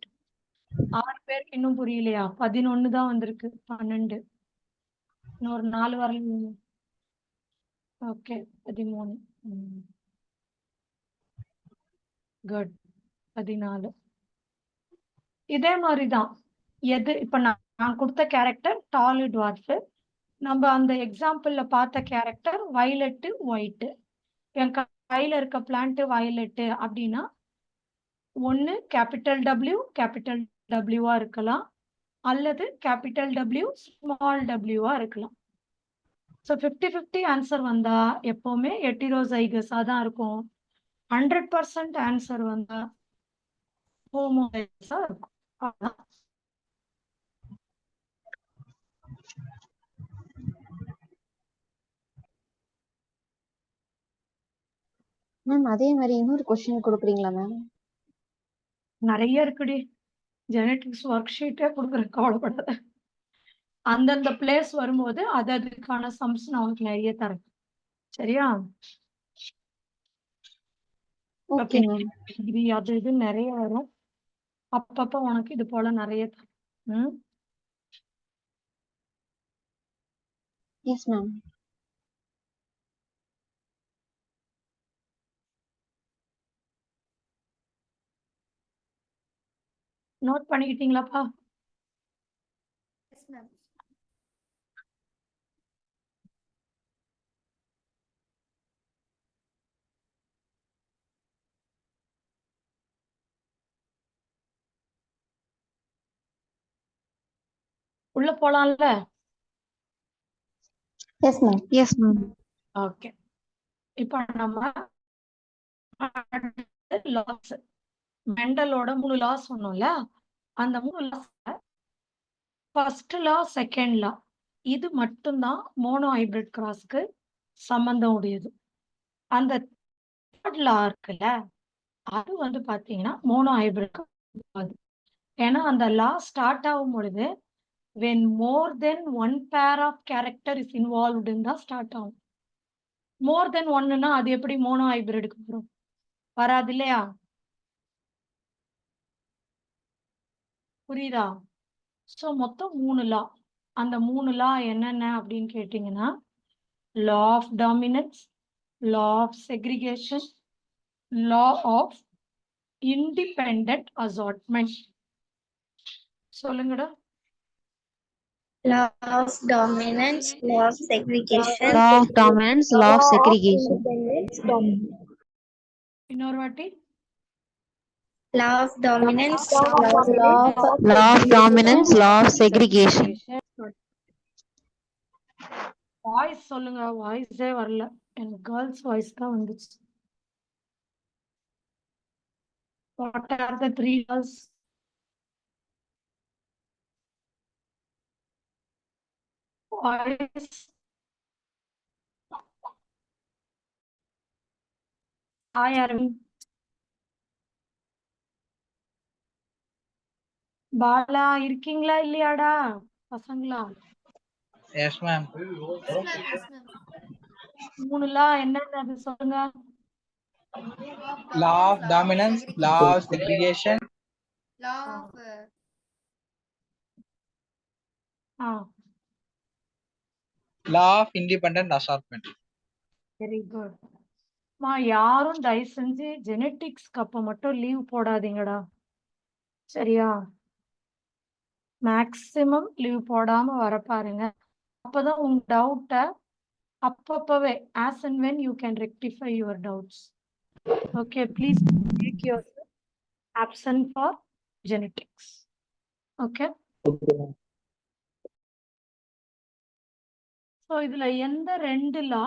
6 பேருக்கு இன்னும் புரியலையா? 11 தான் வந்திருக்கு. 12 இன்னொரு 4 வரல. ஓகே, 13. குட். 14. இதே மாதிரிதான். எது இப்ப நான் கொடுத்த கேரக்டர் டாலு டுவார்ஃபு, நம்ம அந்த எக்ஸாம்பிள்ல பார்த்த கேரக்டர் வயலட்டு ஒயிட்டு. என் கையில இருக்க பிளான்ட் வயலட் அப்படின்னா ஒன்னு கேபிட்டல் டபிள்யூ கேபிட்டல் டபிள்யூவா இருக்கலாம், அல்லது கேபிட்டல் டபிள்யூ ஸ்மால் டபிள்யூவா இருக்கலாம். ஸோ 50-50 ஆன்சர் வந்தா எப்பவுமே எட்டிரோசைகஸா தான் இருக்கும். 100% ஆன்சர் வந்தா ஹோமோசைகஸா இருக்கும். அவ்வளவுதான். மேம் அதே மாதிரி இன்னொரு கொஸ்டின் கொடுக்குறீங்களா மேம்? நிறைய இருக்குடி, ஜெனட்டிக்ஸ் ஒர்க் ஷீட்டே கொடுக்குற, கவலைப்படாத. அந்தந்த பிளேஸ் வரும்போது அதுக்கான சம்ஸ் நான் உங்களுக்கு நிறைய தரேன். சரியா? Okay ma'am. டிகிரி அது இது நிறைய வரும். அப்பப்ப உனக்கு இது போல நிறைய தரும். Yes ma'am. நோட் பண்ணிக்கிட்டீங்களாப்பா? Yes, ma'am. உள்ள போலாம்ல? Yes ma'am. Yes ma'am. Okay. இப்போ நம்ம லாஸ், மெண்டலோட 3 லாஸ் சொன்னோம்ல, அந்த 3 laws first law second law இது மட்டும்தான் மோனோ ஹைபிரிட் கிராஸ்க்கு சம்பந்தம் உடையது. அந்த தேர்ட் லா இருக்குல்ல, அது வந்து பாத்தீங்கன்னா மோனோ ஹைபிரிட். ஏன்னா அந்த லா ஸ்டார்ட் ஆகும் பொழுது when more than one pair of character is involved in தான் ஸ்டார்ட் ஆகும். மோர் தென் ஒன்னுன்னா அது எப்படி மோனோ ஹைபிரிடுக்கு வரும்? வராது இல்லையா? புரியுதா? ஸோ மொத்தம் 3 லா. அந்த 3 லா என்னென்ன அப்படின்னு கேட்டீங்கன்னா, law of dominance, law of segregation, law of independent assortment. சொல்லுங்கடா. Law of dominance, law of segregation. Law of dominance, law of segregation. இன்னொரு வாட்டி. Law of dominance, Law of dominance, law of segregation. Voice சொல்லுங்க. வாய்ஸே வரல, எனக்கு girls voice தான் வந்துச்சு. What are the 3 laws? Voice. Hi Arvind. Bala இருக்கீங்களா இல்லையாடா பசங்களா? Yes ma'am. Yes, ma'am. 3 லா என்னன்னு சொல்லுங்க. Law of dominance, law of segregation, Law of law of independent assortment. Very good. மா யாரும் தயவு செஞ்சு ஜெனட்டிக்ஸ்க்கு அப்ப மட்டும் லீவ் போடாதீங்கடா. சரியா? மேக்சிமம் லீவ் போடாம வர பாருங்க. அப்பதான் உங்க டவுட்டை அப்பப்பவே as and when you can rectify your doubts. Okay, please make yourself absent for genetics. Okay. So இதுல எந்த 2 லா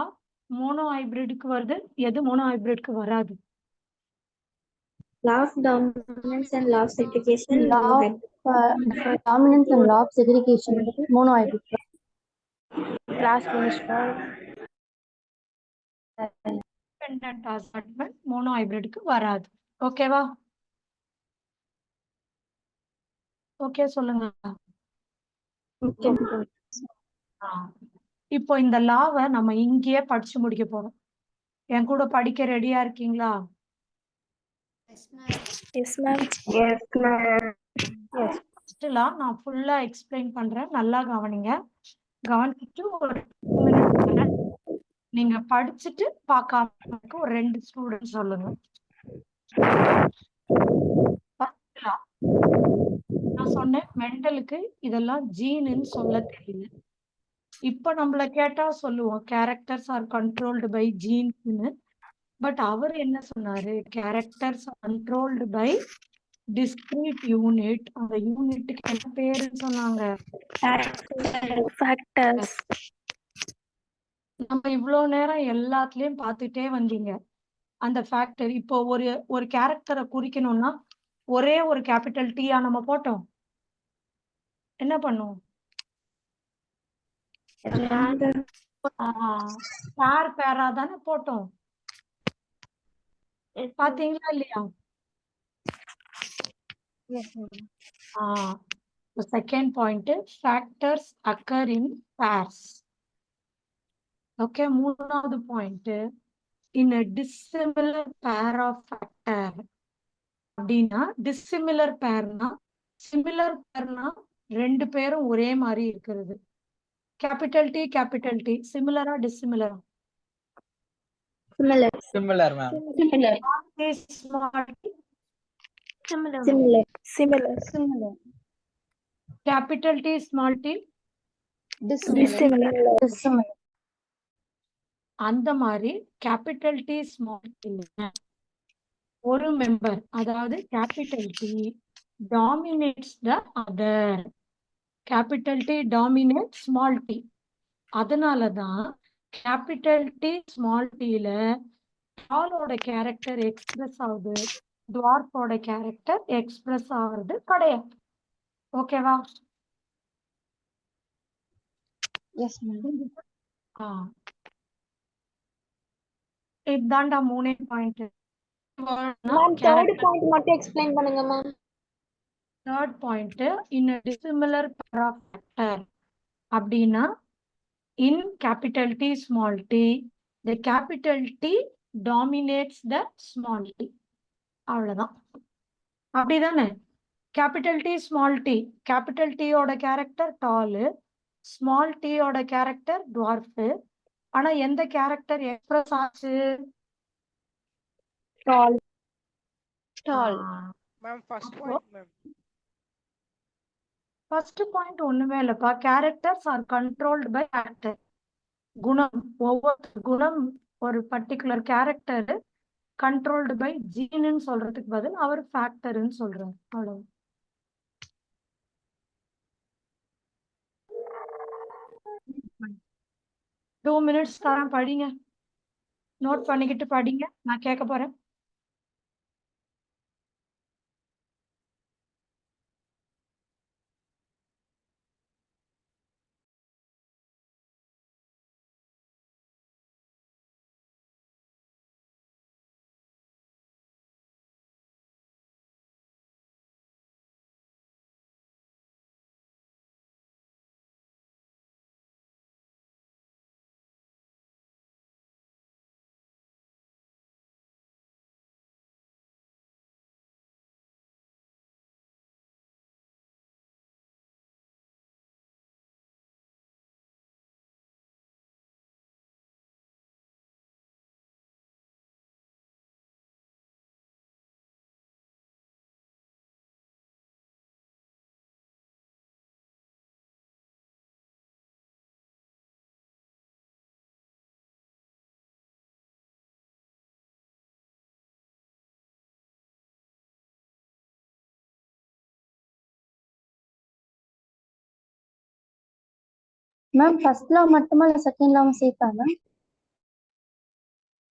மோனோ ஹைபிரிட்க்கு வருது, எது மோனோ ஹைபிரிட்க்கு வராது? law of dominance and law of segregation. Law of dominance and law of segregation. Mono hybrid. Class finish. Independent assortment mono ஹைபிரிட்க்கு வராது. ஓகேவா? Okay சொல்லுங்க. இப்போ இந்த லாவை நம்ம இங்கேயே படிச்சு முடிக்க போறோம். என் கூட படிக்க ரெடியா இருக்கீங்களா? yes, ma'am. ஃபர்ஸ்ட் லா நான் ஃபுல்லா எக்ஸ்பிளைன் பண்றேன், நல்லா கவனிங்க. கவனிச்சுட்டு ஒரு 2 minutes நீங்க படிச்சுட்டு பார்க்காம ஒரு 2 ஸ்டூடெண்ட் சொல்லுங்க. ஃபர்ஸ்ட் லா நான் சொன்னேன் மெண்டலுக்கு இதெல்லாம் ஜீனுன்னு சொல்ல தெரியல. இப்ப நம்மள கேட்டா சொல்லுவோம் கேரக்டர்ஸ் ஆர் கண்ட்ரோல்டு பை ஜீன்ஸ்னு. பட் அவர் என்ன சொன்னாரு, characters controlled by discrete unit. அந்த யூனிட்டுக்கு என்ன பேருன்னு சொன்னாங்க? Factors. நம்ம இவ்வளோ நேரம் எல்லாத்துலயும் பார்த்துட்டே வந்தீங்க அந்த ஃபேக்டர். இப்போ ஒரு கேரக்டரை குறிக்கணும்னா ஒரே ஒரு கேபிட்டல் டீயா நம்ம போட்டோம், என்ன பண்ணும்? பேரா தானே போட்டோம். பாத்தீங்களா இல்லையா? Second point, factors occur in pairs. Okay, மூணாவது point, in a dissimilar pair of factor. அப்படின்னா டிசிமிலர் பேர்னா, சிமிலர் பேர்னா ரெண்டு பேரும் ஒரே மாதிரி இருக்கிறது. கேபிட்டல் டி சிமிலரா டிசிமிலரா? Similar. Similar, ma'am. Similar. Capital T small T Dissimilar. அந்த மாதிரி கேபிட்டல் டி ஸ்மால் டி ஒரு மெம்பர், அதாவது capital T dominates the other. Capital T dominate small T. அதனாலதான் கேபிட்டல் டி ஸ்மால் டில டாலோட கேரக்டர் எக்ஸ்பிரஸ் ஆகுது, டுவார்ஃபோட கேரக்டர் எக்ஸ்பிரஸ் ஆகுறது கிடையாது. ஓகேவா? Yes ma'am. இதுதான்டா மூணே பாயிண்ட். Third point மட்டும் explain பண்ணுங்க ma'am. Third point, in dissimilar pair of factor அப்படின்னா in capital T small T the capital T dominates the small T. அவ்வளவுதான். அப்படிதானே? Capital T small T, capital டியோட character tall, small டியோட character dwarf. ஆனா எந்த character express ஆச்சு? Tall. Ma'am first point ma'am. First point ஒண்ணுமே இல்லப்பா. Characters are controlled by factor. குணம், ஒவ்வொரு குணம் ஒரு பர்டிகுலர் கேரக்டர் கண்ட்ரோல்டு பை ஜீனுன்னு சொல்றதுக்கு பதில் அவர் ஃபேக்டர்ன்னு சொல்றாரு. அவ்வளவு. டூ மினிட்ஸ் தரேன், படிங்க. நோட் பண்ணிக்கிட்டு படிங்க, நான் கேட்க போறேன். மேம் ஃபர்ஸ்ட் லா மட்டுமா இல்ல செகண்ட் லாவும் சேர்த்தா மேம்?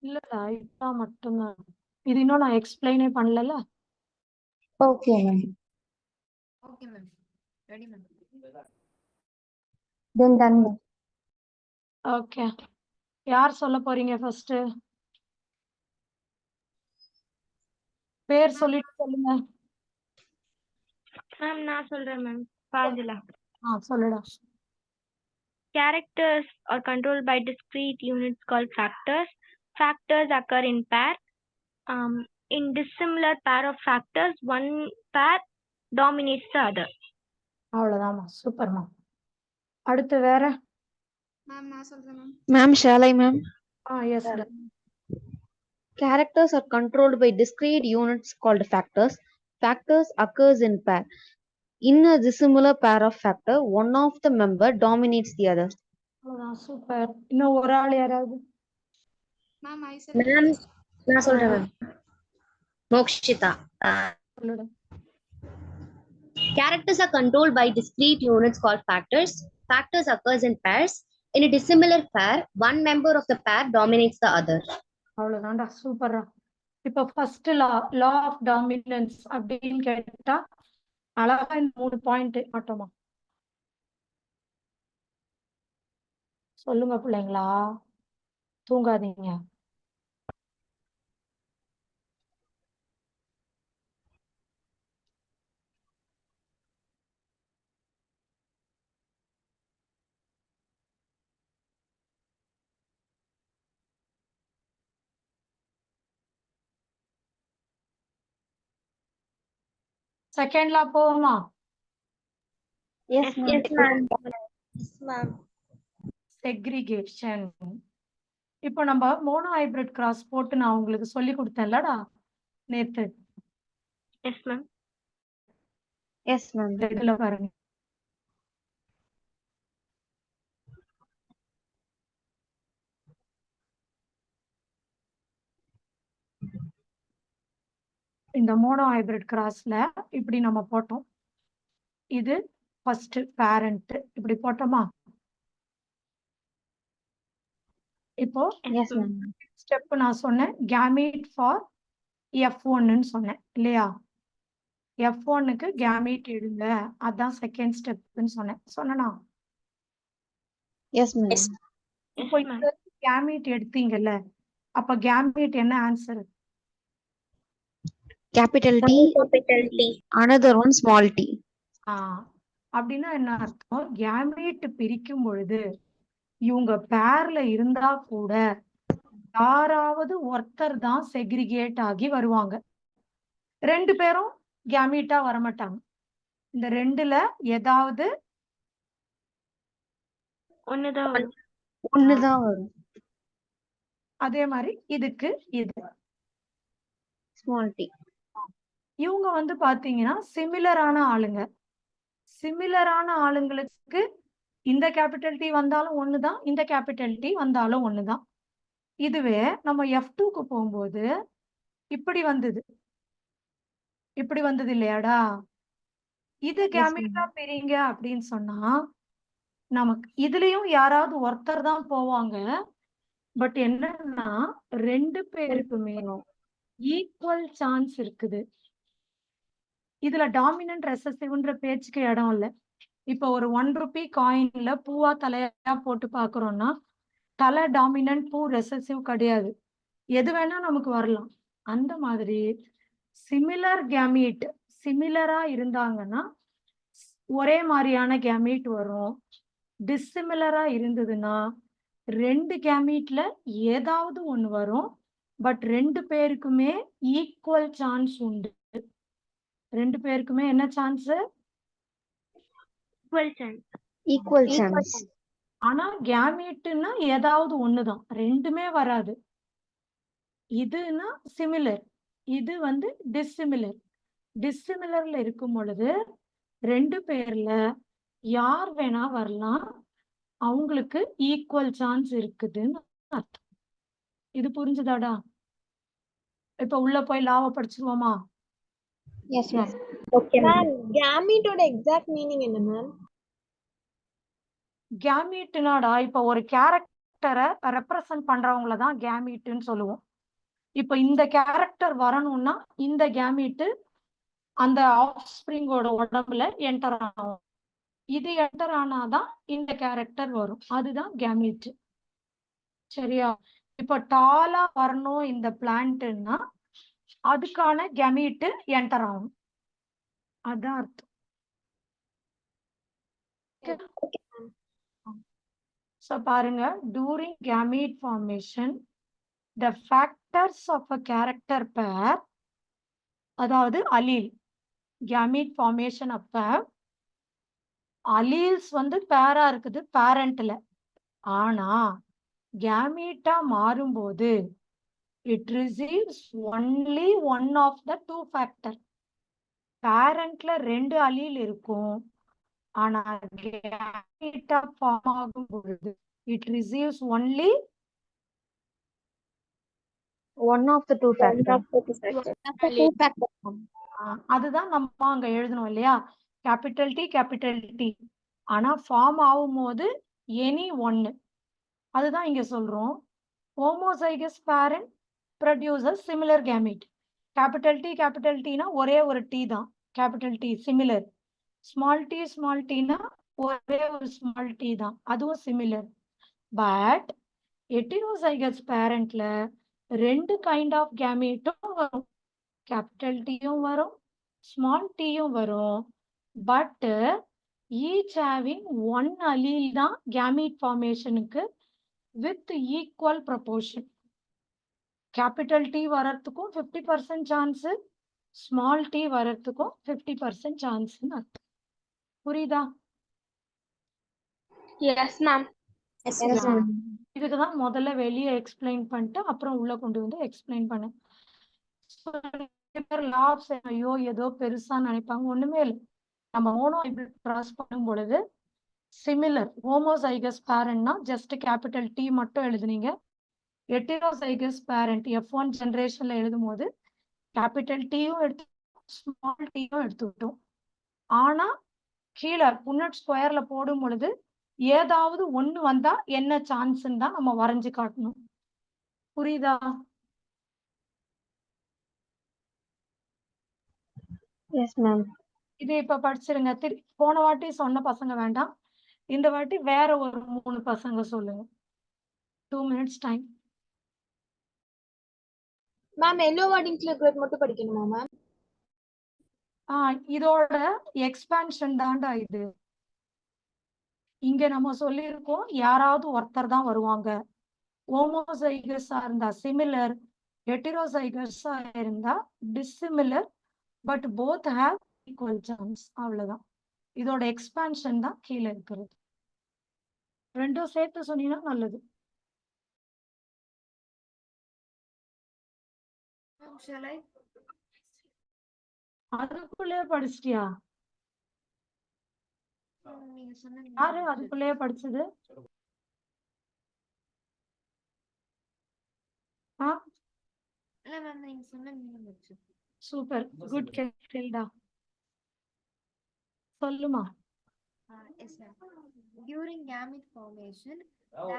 இல்லடா, இதுதான் மட்டும்தான். இது இன்னும் நான் எக்ஸ்பிளைனே பண்ணல. Okay ma'am. Okay, ma'am. Ready, ma'am. தென் டன் மேம். ஓகே, யார் சொல்ல போறீங்க ஃபர்ஸ்ட்? பேர் சொல்லிட்டு சொல்லுங்க. மேம் நான் சொல்றேன் மேம். பாஜிலா. சொல்லுடா. Characters are controlled by discrete units called factors. Factors occur in pair. In dissimilar pair of factors, one pair dominates the other. அவ்வளவுதாம்மா, சூப்பர்மா. அடுத்து வேற? மேம் நான் சொல்றேன் ma'am. Ma'am, shall I, ma'am? Yes. Characters are controlled by discrete units called factors. Factors occurs in pair. In a dissimilar pair of factor, one of the member dominates the other. அவ்வளவுதான், super. இன்னும் ஒரு ஆள் யாராவது? Ma'am I said. Ma'am, நான் சொல்றேன் ma'am. Mokshitha. சொல்லுடா. Characters are controlled by discrete units called factors. Factors occurs in pairs. In a dissimilar pair, one member of the pair dominates the other. அவ்வளவுதான்டா, சூப்பரா. இப்போ ஃபர்ஸ்ட் லா ஆஃப் டாமினன்ஸ் அப்படின்னு கேட்டா அழகா இந்த 3 point மாட்டோமா? சொல்லுங்க பிள்ளைங்களா, தூங்காதீங்க. செகண்ட் லா போவோமா? Yes, ma'am. செக்ரிகேஷன். இப்போ நம்ம மோனோ ஹைபிரிட் கிராஸ் போட்டு நான் உங்களுக்கு சொல்லி கொடுத்தேன்லடா நேத்து. Yes ma'am. Yes, ma'am. இதுல பாருங்க, இந்த மோனோ ஹைபிரிட் கிராஸ்ல இப்படி நம்ம போட்டோம். இது ஃபர்ஸ்ட் பேரண்ட் இப்படி போட்டோமா? இப்போ Yes, ma'am. ஸ்டெப் நான் சொன்னேன் கேமீட் ஃபார் F1ன்னு சொன்னேன் இல்லையா? F1க்கு கேமீட் எடுங்க, அதான் செகண்ட் ஸ்டெப்னு சொன்னேனா? Yes, ma'am. இப்போ இந்த கேமீட் எடுத்தீங்கல்ல, அப்ப கேமீட் என்ன answer? Capital T, Capital T. another one small t. அப்படின்னா என்ன அர்த்தம்? கேமீட் பிரிக்கும் பொழுது இவங்க பேர்ல இருந்தா கூட யாராவது ஒருத்தர் தான் செக்ரிகேட் ஆகி வருவாங்க. 2 பேரும் கேமீட்டா வரமாட்டாங்க. இந்த 2ல ஏதாவது ஒண்ணுதான் வரும். ஒண்ணுதான் வரும். அதே மாதிரி இதுக்கு இது Small t. இவங்க வந்து பாத்தீங்கன்னா சிமிலரான ஆளுங்க. சிமிலரான ஆளுங்களுக்கு இந்த கேபிட்டல் டி வந்தாலும் ஒண்ணுதான், இந்த கேபிட்டல் டி வந்தாலும் ஒண்ணுதான். இதுவே நம்ம F2க்கு போகும்போது இப்படி வந்தது இல்லையாடா? இது கேமீட்டா பிரிங்க அப்படின்னு சொன்னா நமக்கு இதுலயும் யாராவது ஒருத்தர் தான் போவாங்க. பட் என்னன்னா 2 பேருக்குமே ஈக்குவல் சான்ஸ் இருக்குது. இதுல டாமினன்ட் ரெசசிவ்ன்ற பேச்சுக்கு இடம் இல்லை. இப்ப ஒரு 1 ரூபி காயின்ல பூவா தலையா போட்டு பாக்குறோம்னா தலை டாமினன்ட், பூ ரெசசிவ் கிடையாது. எது வேணா நமக்கு வரலாம். அந்த மாதிரி சிமிலர் கேமீட் சிமிலரா இருந்தாங்கன்னா ஒரே மாதிரியான கேமீட் வரும். டிஸ்சிமிலரா இருந்ததுன்னா 2 கேமீட்ல ஏதாவது ஒண்ணு வரும். பட் 2 பேருக்குமே ஈக்குவல் சான்ஸ் உண்டு. 2 பேருக்குமே என்ன சான்ஸ்? Equal chance. ஆனா கேமீட்னா ஏதாவது ஒண்ணுதான், 2மே வராது. இதுனா சிமிலர், இது வந்து டிஸ்சிமிலர். டிஸ்சிமிலர்ல இருக்கும் பொழுது 2 பேர்ல யார் வேணா வரலாம், அவங்களுக்கு ஈக்குவல் சான்ஸ் இருக்குதுன்னு அர்த்தம். இது புரிஞ்சுதாடா? இப்ப உள்ள போய் லாவை படிச்சிருவோமா? Yes, ma'am. Okay, ma'am. கேமீட்டோட எக்ஸாக்ட் மீனிங் என்ன மேம்? கேமீட்னாடா இப்ப ஒரு கேரக்டரை ரெப்ரசன்ட் பண்றவங்கள தான் கேமீட்னு சொல்லுவோம். இப்ப இந்த கேரக்டர் வரணும்னா இந்த கேமீட் அந்த ஆஃப்ஸ்பிரிங்கோட உடம்புல என்டர் ஆகும். இது என்டர் ஆனாதான் இந்த கேரக்டர் வரும். அதுதான் கேமீட். சரியா? இப்ப டாலா வரணும் இந்த பிளான்ட்னா அதுக்கான கேமீட் என்டர் ஆகும். அதான் அர்த்தம். So பாருங்க, during gamete formation the factors of a character pair, அதாவது allele, gamete formation அப்ப alleles வந்து பேரா இருக்குது பேரண்ட்ல. ஆனா கேமீட்டா மாறும்போது it receives only one of the 2 factor. பேரண்ட்ல 2 allele இருக்கும். ஆனா கேமீட்டா ஃபார்ம் ஆகும் பொழுது it receives only One of the two factors. அதுதான் நம்ம அங்க எழுதணும் இல்லையா? Capital T capital T. ஆனா ஃபார்ம் ஆகும்போது எனி ஒன்னு, அதுதான் இங்க சொல்றோம். Homozygous parent produces similar gamete. Capital டினா ஒரே ஒரு டி தான், கேபிட்டல் டி சிமிலர். ஸ்மால் டினா ஒரே ஒரு ஸ்மால் டி தான், அதுவும் சிமிலர். பட் ஹெட்டிரோசைகஸ் பேரண்ட்ல ரெண்டு கைண்ட் ஆஃப் கேமீட்டும் வரும். கேபிட்டல் டியும் வரும், ஸ்மால் டியும் வரும். But each having one allele தான் கேமீட் ஃபார்மேஷனுக்கு with equal proportion. Capital T வர்றதுக்கும் 50% சான்ஸ், ஸ்மால் டி வர்றதுக்கும் 50% சான்ஸ்னு அர்த்தம். புரியுதா? Yes ma'am. இதுக்குதான் முதல்ல வெளியே எக்ஸ்பிளைன் பண்ணிட்டு அப்புறம் உள்ள கொண்டு வந்து எக்ஸ்பிளைன் பண்ணேன். லாப்ஸ் ஐயோ ஏதோ பெருசா நினைப்பாங்க, ஒண்ணுமே இல்லை. நம்ம மோனோ ஹைபிரிட் கிராஸ் பண்ணும் பொழுது சிமிலர். ஹோமோசைகஸ் பேரண்ட்னா ஜஸ்ட் கேபிட்டல் டி மட்டும் எழுதுனீங்க. ஹெட்டிரோசைகஸ் பேரண்ட் F1 ஜெனரேஷன்ல எழுதும் போது கேபிட்டல் டியும் எடுத்து ஸ்மால் டியும் எடுத்துக்கிட்டோம். ஆனா கீழே புன்னட் ஸ்கொயர்ல போடும் பொழுது ஏதாவது ஒண்ணு வந்தா என்ன சான்ஸ்ன்னு தான் நம்ம வரைஞ்சு காட்டணும். புரியுதா? Yes, ma'am. இது இப்ப படிச்சிருங்க. போன வாட்டி சொன்ன பசங்க வேண்டாம், இந்த வாட்டி வேற ஒரு 3 பசங்க சொல்லுங்க. 2 minutes டைம். மேம் எல்லோ வார்டிங் கிளிக் மட்டும் படிக்கணுமா மேம்? இதோட எக்ஸ்பான்ஷன் தான்டா இது. இங்க நம்ம சொல்லியிருக்கோம் யாராவது ஒருத்தர் தான் வருவாங்க. ஹோமோசைகஸா இருந்தா சிமிலர், ஹெட்டிரோசைகஸா இருந்தா dissimilar, but both have equal chance. அவ்வளவுதான். இதோட எக்ஸ்பான்ஷன் தான் கீழே இருக்கிறது. ரெண்டும் சேர்த்து சொன்னீங்கன்னா நல்லது. அதுக்குள்ளே படிச்சிட்டியா? யாரு அதுக்குள்ளேயே படிச்சது? சூப்பர், குட் கேட்டா. சொல்லுமா. During gamete formation, the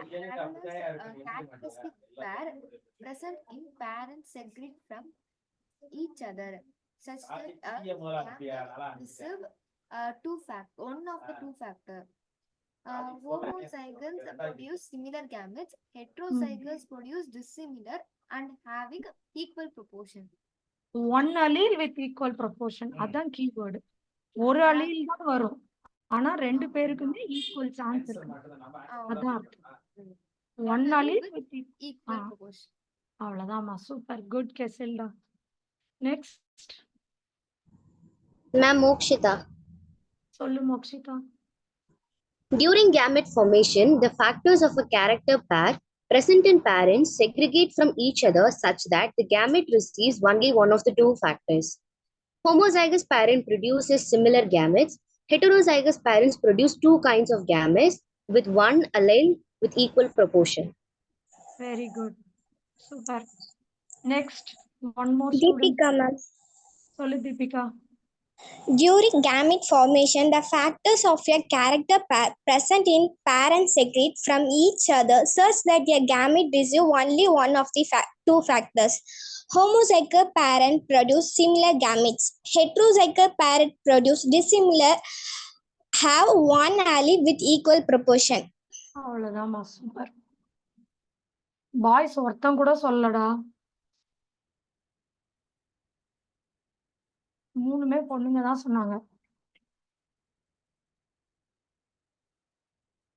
characteristic pair present in parents segregate from each other, such that receive one of the two factor. Homozygotes produce similar gametes, heterozygotes produce dissimilar and having equal proportion. One allele with equal proportion, அதான் keyword. ஒரு allele தான் வரும், ஆனா ரெண்டு பேருக்குமே equal chance இருக்கு. அதான் அர்த்தம். One allele with equal proportion. அவ்வளவுதான்மா. சூப்பர், குட் கெசில்டா. Next Ma'am Mokshita. சொல்லு Mokshitha. During gamete formation, the factors of a character pair present in parents segregate from each other such that the gamete receives only one of the two factors. Homozygous parent produces similar gametes. Heterozygous parents produce two kinds of gametes with one allele with equal proportion. Very good. Super. Next, one more student. Deepika ma'am. சொல்லு Deepika. During gamete formation, the factors of a character pair present in parents segregate from each other such that their gamete receive only one of the two factors. Homozygous parent produce similar gametes. Heterozygous parent produce dissimilar, have one allele with equal proportion. அவ்வளவுதான்மா. Super. Boys ஒருத்தன் கூட சொல்லடா. மூணுமே பொண்ணுங்க தான் சொன்னாங்க.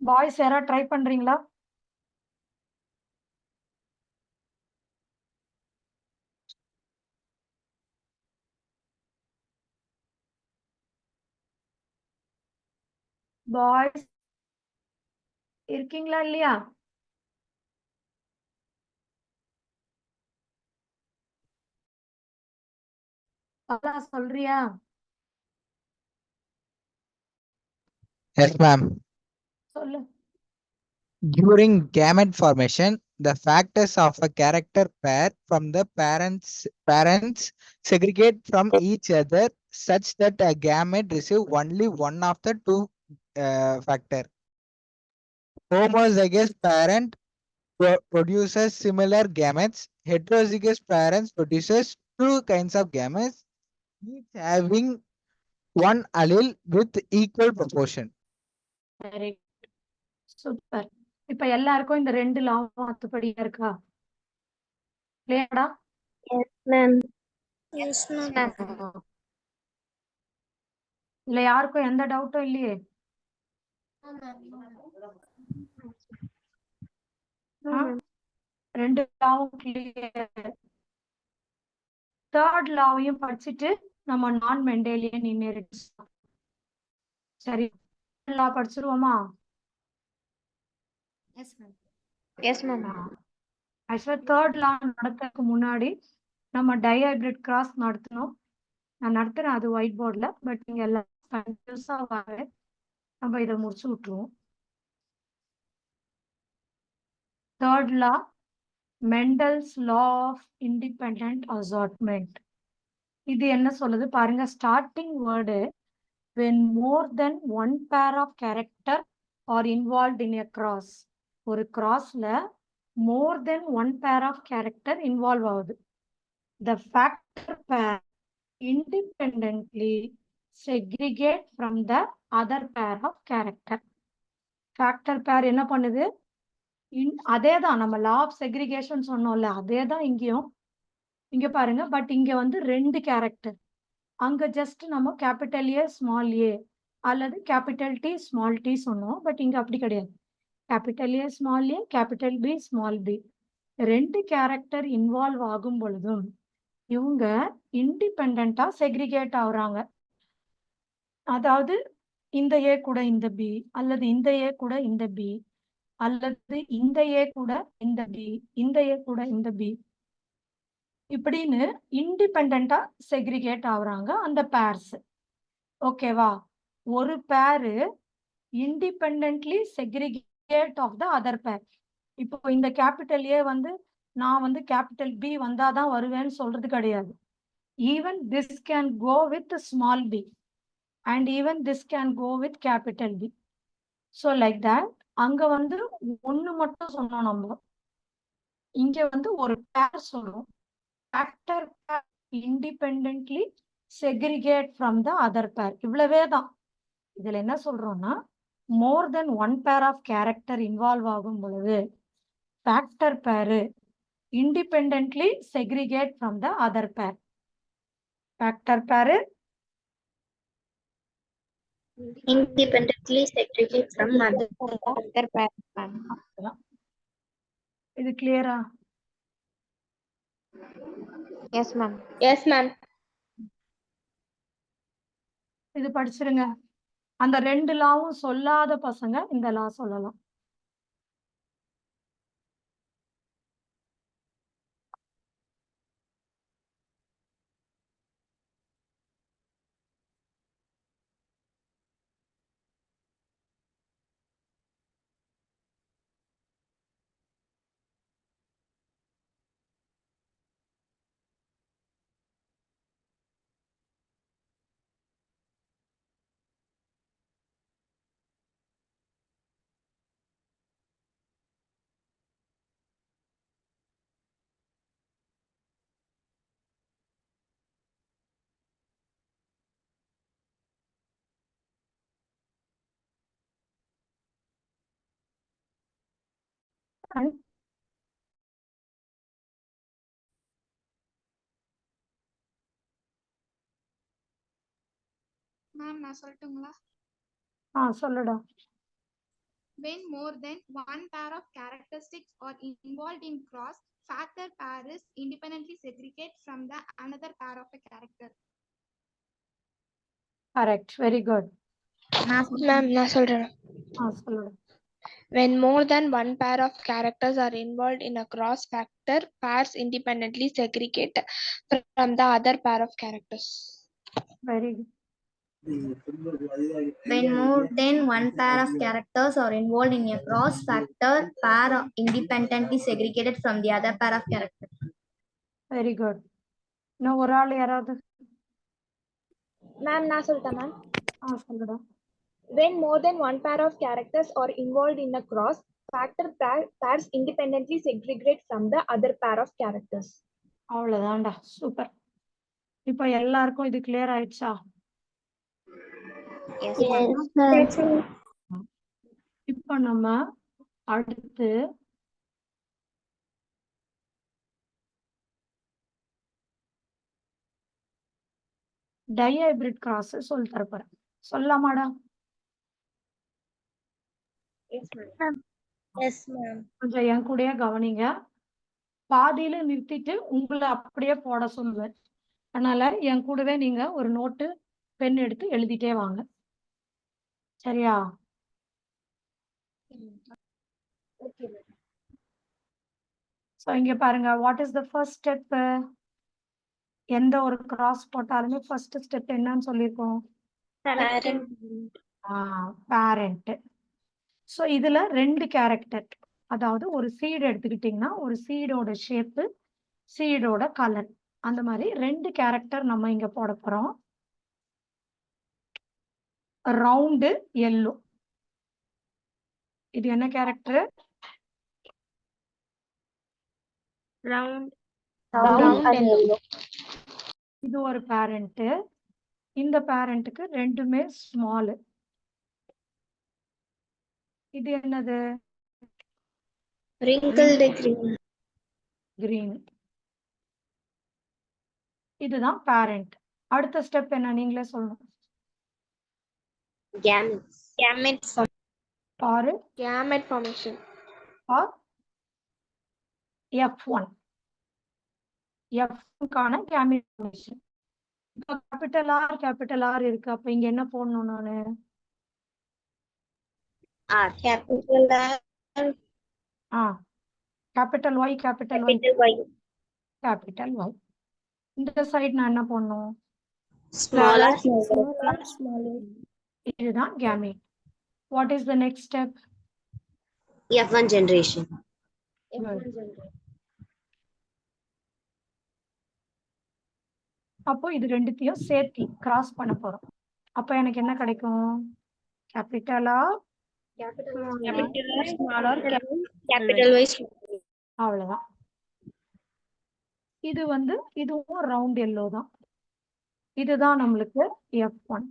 Boys யாரா try பண்றீங்களா? பாய்ஸ் இருக்கீங்களா இல்லையா? அதான் சொல்றியா? Yes, ma'am. சொல்லு. During gamete formation, the factors of a character pair from the parents segregate from each other such that a gamete receive only one of the two factor. Homozygous parent produces similar gametes. Heterozygous parents produces two kinds of gametes, each having one allele with equal proportion. Very super. இப்ப எல்லாருக்கும் இந்த 2 லாவும் அத்துப்படியா இருக்கா? இல்லையாடா? Yes, ma'am. இல்ல யாருக்கும் எந்த டவுட்டும் இல்லையே? ஆ? 2 லாவும் கிளியர். தேர்ட் லாவையும் படிச்சுட்டு நம்ம நான் மெண்டேலியன் இன்ஹெரிட்டன்ஸ். சரி, லா படிச்சிருவோமா? Yes ma'am. Yes ma'am. ஆக்சுவலா தேர்ட் லா நடத்துறதுக்கு முன்னாடி நம்ம டைஹைபிரிட் கிராஸ் நடத்தணும். நான் நடத்துறேன் அது ஒயிட் போர்டில். பட் நீங்க எல்லாம் கன்ஃபியூஸா வர நம்ம இதை முடிச்சு விட்டுருவோம். Third law Mendel's law of independent assortment. இது என்ன சொல்லுது பாருங்க. Starting word when more than one pair of character are involved in a cross. ஒரு crossல more than one pair of character involve ஆகுது. The factor pair independently segregate from the other pair of character. Factor pair என்ன பண்ணுது? அதேதான் நம்ம law of segregation சொன்னோம்ல, அதேதான் இங்கேயும். இங்க பாருங்க, பட் இங்க வந்து 2 கேரக்டர். அங்க ஜஸ்ட் நம்ம கேபிட்டல் ஏ ஸ்மால் ஏ அல்லது கேபிட்டல் டி ஸ்மால் டி சொன்னோம். பட் இங்க அப்படி கிடையாது. Capital A small A, capital B small B, 2 character involve ஆகும் பொழுதும் இவங்க இண்டிபெண்டா செக்ரிகேட் ஆகுறாங்க. அதாவது இந்த ஏ கூட இந்த பி, அல்லது இந்த ஏ கூட இந்த பி, அல்லது இந்த ஏ கூட இந்த பி, இந்த ஏ கூட இந்த பி, இப்படின்னு இண்டிபெண்டா செக்ரிகேட் ஆகுறாங்க அந்த பேர்ஸ். ஓகேவா? ஒரு pair independently segregate of the other pair. இப்போ இந்த கேபிட்டல் ஏ வந்து நான் வந்து கேபிட்டல் பி வந்தாதான் வருவேன்னு சொல்றது கிடையாது. Even this can go with small B and even this can go with capital B. So like that அங்க வந்து ஒன்று மட்டும் சொன்னோம் நம்ம. இங்க வந்து ஒரு பேர் சொல்றோம். Factor pair independently segregate from the other pair. இவ்வளவே தான். இதுல என்ன சொல்றோம்னா more than one pair of character involve ஆகும் பொழுது factor pair independently segregate from the other pair. Factor pair Independently segregate from other pair. இது கிளியரா? Yes ma'am. Yes ma'am. இது படிச்சிருங்க. அந்த 2 லாவும் சொல்லாத பசங்க இந்த லா சொல்லலாம். மேம் நான் சொல்லட்டுங்களா? சொல்லுடா. When more than one pair of characteristics are involved in cross, factor pair is independently segregate from the another pair of a character. Correct, very good. Ma'am நான் சொல்றேன். சொல்லுடா. When more than one pair of characters are involved in a cross, factor pairs independently segregate from the other pair of characters. Very good. When more than one pair of characters are involved in a cross factor pair are independently segregated from the other pair of characters. Very good. இன்னும் ஒரு ஆள் யாராவது ma'am நான் சொல்லிட்டேன் ma'am. சொல்லுடா. When more than one pair of characters are involved in a cross, factor pairs independently segregate from the other pair of characters. அவ்வளவுதான்டா, super. இப்ப எல்லாருக்கும் இது கிளியர் ஆயிடுச்சா? இப்ப நம்ம அடுத்து டைஹைபிரிட் கிராஸ் சொல்லி தரப்போறேன். சொல்லலாமாடா? கொஞ்சம் என் கூடயே கவனிங்க. பாதியில நிறுத்திட்டு உங்களை அப்படியே போட சொல்லுவேன். அதனால என் கூடவே நீங்க ஒரு நோட்டு பென் எடுத்து எழுதிட்டே வாங்க. சரியா? சோ இங்க பாருங்க, what is the first step? எந்த ஒரு கிராஸ் போட்டாலுமே ஃபர்ஸ்ட் ஸ்டெப் என்னன்னு சொல்லியிருக்கோம்? பேரண்ட். சோ இதுல ரெண்டு கேரக்டர், அதாவது ஒரு சீடு எடுத்துக்கிட்டீங்கன்னா ஒரு சீடோட ஷேப்பு, சீடோட கலர், அந்த மாதிரி ரெண்டு கேரக்டர் நம்ம இங்க போட போறோம். Round yellow. இது என்ன கேரக்டர்? இது ஒரு பேரண்ட். இந்த பேரண்ட்டுக்கு ரெண்டுமே ஸ்மால். இது என்னது? கிரீன். இதுதான் பேரண்ட். அடுத்த ஸ்டெப் என்ன நீங்களே சொல்லணும். Gamete formation. Or F1. F1க்கான gamete formation. இப்போ கேபிட்டல் ஆர் இருக்கு. அப்ப இங்க என்ன போடணும் நானு? Capital Y, capital Y. இந்த சைடு நான் என்ன போடணும்? இதுதான் gamete. What is the next step? F1 generation. அப்போ இது ரெண்டுத்தையும் சேர்த்து கிராஸ் பண்ண போறோம். அப்ப எனக்கு என்ன கிடைக்கும்? கேபிட்டலா, அவ்வளவுதான். இது இதுவும் ரவுண்ட் எல்லோ தான். இதுதான் நம்மளுக்கு F1.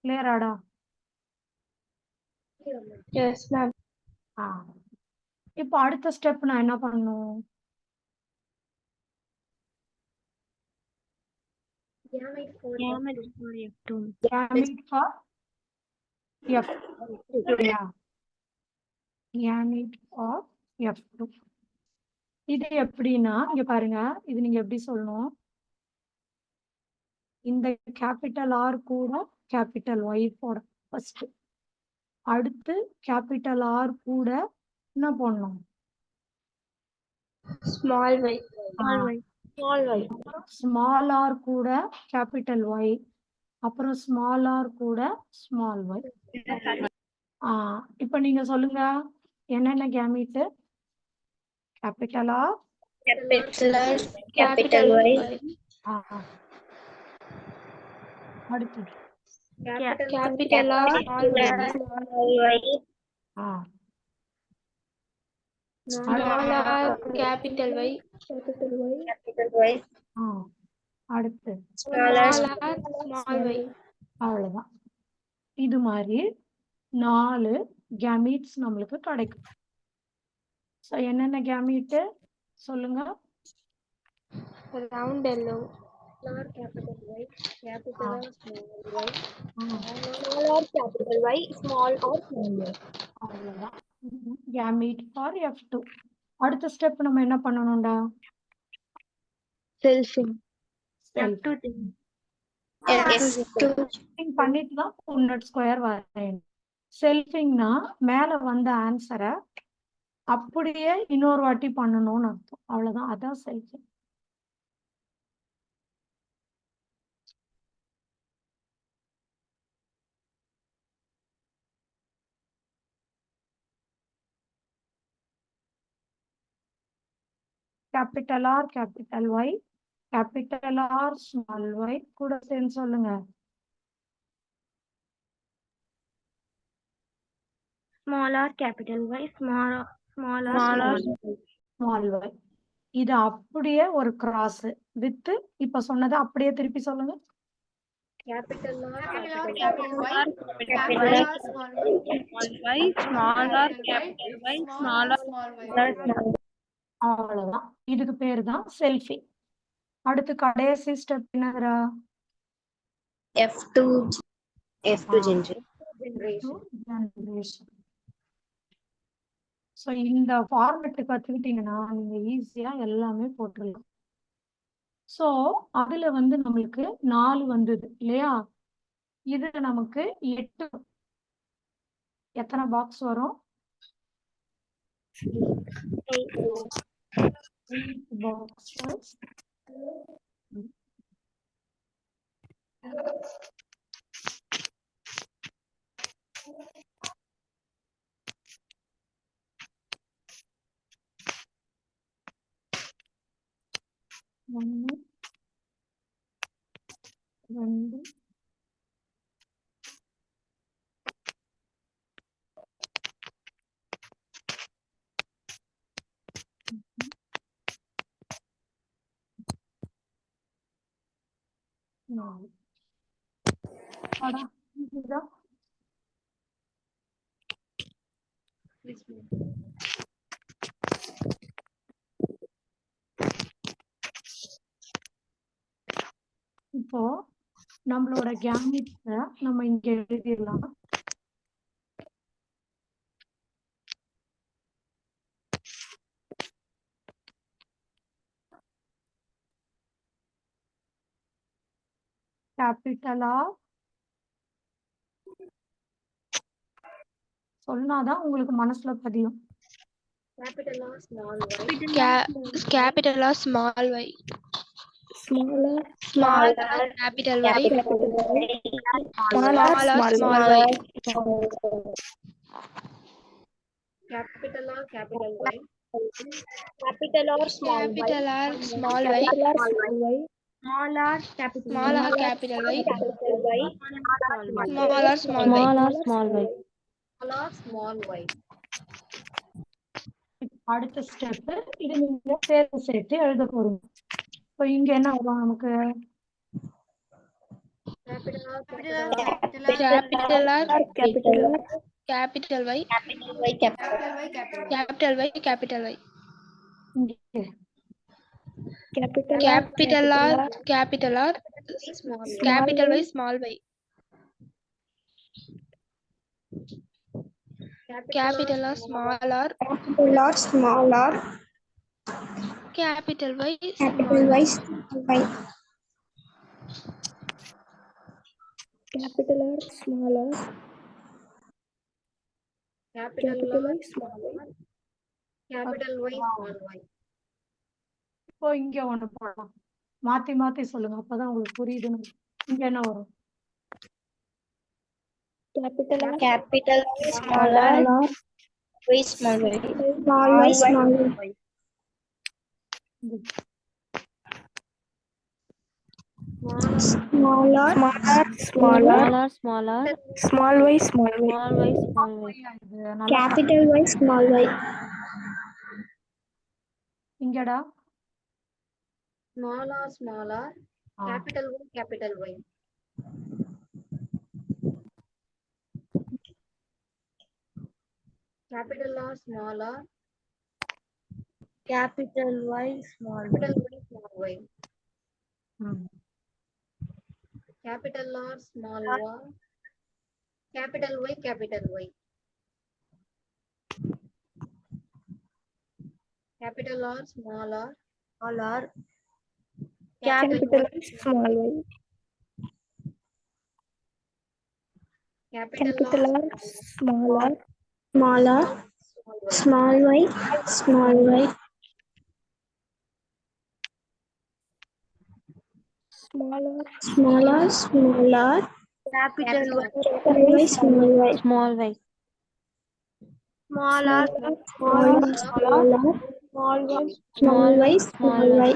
கிளியராடா? Yes ma'am. இப்போ அடுத்த ஸ்டெப் நான் என்ன பண்ணணும்? Gamete for F2. இது எப்படின்னா இங்க பாருங்க, இது நீங்க எப்படி சொல்லணும்? இந்த கேபிட்டல் ஆர் கூட கேபிட்டல் ஒய் போட ஃபர்ஸ்ட். அடுத்து கேபிட்டல் ஆர் கூட என்ன போடணும்? Small y. ஸ்மால் ஆர் கூட கேபிட்டல் ஒய், அப்புறம் ஸ்மால் ஆர் கூட ஸ்மால் ஒய். இப்ப நீங்க சொல்லுங்க, என்னென்ன gamete? Capital R, Capital Y. அடுத்து Capital R, small y. Small r, capital Y. அடுத்து Small r, small y. அவ்வளவுதான். இது மாதிரி 4 கேமீட்ஸ் நம்மளுக்கு கிடைக்கும். சோ என்னென்ன கேமீட் சொல்லுங்க? Round yellow. Capital Y, capital R, small y. Small r, capital Y, small r, small y. அவ்வளவுதான் gamete for F2. அடுத்த ஸ்டெப் நம்ம என்ன பண்ணணும்டா? Selfing. பண்ணிட்டு தான் புன்னட் ஸ்கொயர் வரையணும். செல்ஃபிங்னா மேல வந்த ஆன்சரை அப்படியே இன்னொரு வாட்டி பண்ணணும்னு அர்த்தம். அவ்வளவுதான், அதான் selfing. capital R, capital Y, capital R, small y கூட சேர்ந்து சொல்லுங்க. Small r, capital Y, small r, small y. இது அப்படியே ஒரு கிராஸ் வித் இப்ப சொன்னதை அப்படியே திருப்பி சொல்லுங்க. capital R, capital Y, capital capital Y, R, small y, Y, small r, capital Y, small r, small y. அவ்வளவுதான். இதுக்கு பேரு தான் செல்ஃபி. அடுத்து கடைசி ஸ்டெப் என்னதுரா? F2 generation. ஸோ இந்த ஃபார்மெட்டு கற்றுக்கிட்டீங்கன்னா நீங்க ஈஸியா எல்லாமே போட்டுடலாம். ஸோ அதுல வந்து நம்மளுக்கு 4 வந்தது இல்லையா? இதுல நமக்கு 8 எத்தனை பாக்ஸ் வரும்? 8 boxes. ஒன்று, 2, 4. அடா, இதுதான். இப்போ நம்மளோட கேமிட்ஸ நம்ம இங்க எழுதிடலாம். கேபிட்டல் ஆர் சொன்னாதான் உங்களுக்கு மனசுல பதியும். capital R, small y, Capital R, small y. small r, Small R, capital Y. small r, Small y. capital R, capital Y, capital R, small y, Capital R, small y. small r, capital Small R, capital Y. capital Y, Small R, small y. small r, small y. அடுத்த step இது நீங்க சேர்த்து சேர்த்து எழுத போறீங்க. இப்போ இங்க என்ன வரும் நமக்கு? Capital R, Capital R, Capital R, capital R, capital Y. capital Y, capital capital Y, capital Y. Capital Y, capital Y. இங்க Capital R, capital R. Capital Y, small y. Capital R, small r. capital R, small r, Capital Y, capital Y, small y. Capital R, small r, capital Y, small y, capital Y, small y. இப்போ இங்க ஒண்ணு போடலாம். மாத்தி மாத்தி சொல்லுங்க, அப்பதான் உங்களுக்கு புரியுதுன்னு. இங்க என்ன வரும்? Capital R, small r, Y, small y, small y, small y. Small r, small r, small y, small y. Capital Y, small y. இங்கடா Small r, small r, capital Y, capital Y. Capital R, small r, capital Y, small y, small y. Capital R, small r, capital Y, capital Y. Capital R, small r, capital Y, small y. Capital R, small r, small y, small y. Small r, small r, capital Y, small y. Small r, small r, Small y, small y.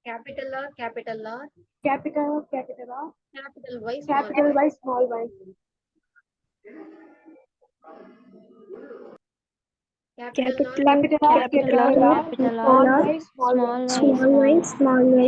Capital R, capital R, Capital R, capital R. capital Y, small Capital y. Y, small y. Capital R, Capital R, capital R. Capital Small R, y, small y. small y, Small y, small y.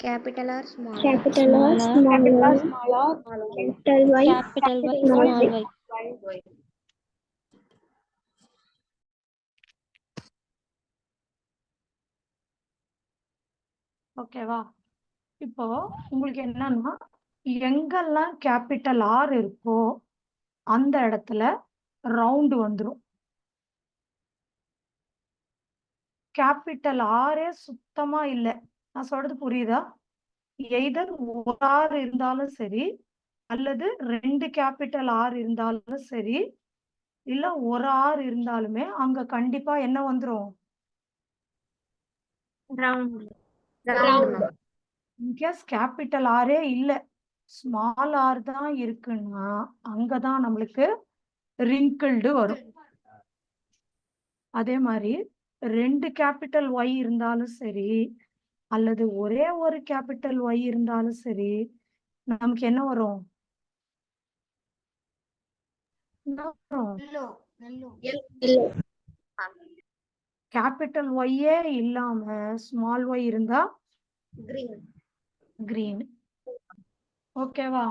capital R, small R. Capital R, small r. Capital Y, capital Y, small small y. y. ஓகேவா? இப்போ உங்களுக்கு என்னன்னா எங்கெல்லாம் capital R இருக்கோ அந்த இடத்துல round வந்துடும். Capital ஆரே சுத்தமா இல்லை. நான் சொல்றது புரியுதா? எய்தர் ஒரு ஆர் இருந்தாலும் சரி, அல்லது 2 கேபிட்டல் ஆர் இருந்தாலும் சரி, இல்ல ஒரு ஆர் இருந்தாலுமே அங்க கண்டிப்பா என்ன வந்துரும்? இன்கேஸ் கேபிட்டல் ஆரே இல்ல, ஸ்மால் ஆர் தான் இருக்குன்னா அங்கதான் நம்மளுக்கு ரிங்கிள்டு வரும். அதே மாதிரி 2 கேபிட்டல் ஒய் இருந்தாலும் சரி, அல்லது ஒரே ஒரு கேபிட்டல் ஒய் இருந்தாலும் சரி, நமக்கு என்ன வரும்? கேபிட்டல் ஒய்யே இல்லாம ஸ்மால் ஒய் இருந்தா கிரீன். ஓகேவா?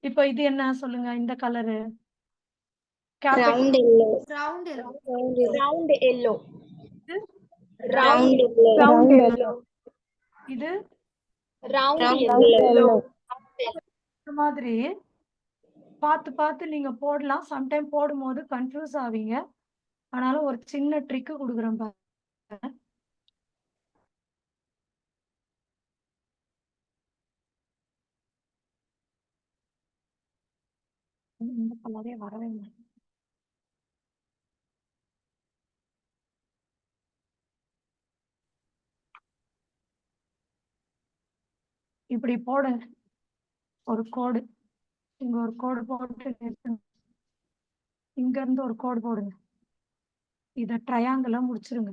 இப்போ இது என்ன சொல்லுங்க, இந்த colour Round yellow. Round yellow. Round yellow. round Round yellow. இது Round yellow. இந்த மாதிரி பார்த்து பார்த்து நீங்க போடலாம். சம்டைம் போடும்போது கன்ஃபியூஸ் ஆவீங்க. அதனால ஒரு சின்ன ட்ரிக்கு கொடுக்குறேன் பாருங்க. இந்த கலரே வரவே மாட்டேங்குது. இப்படி போடுங்க ஒரு கோடு, இங்க ஒரு கோடு போட்டு நிறுத்துங்க. இங்க இருந்து ஒரு கோடு போடுங்க. இத ட்ரையாங்கிளா முடிச்சிருங்க.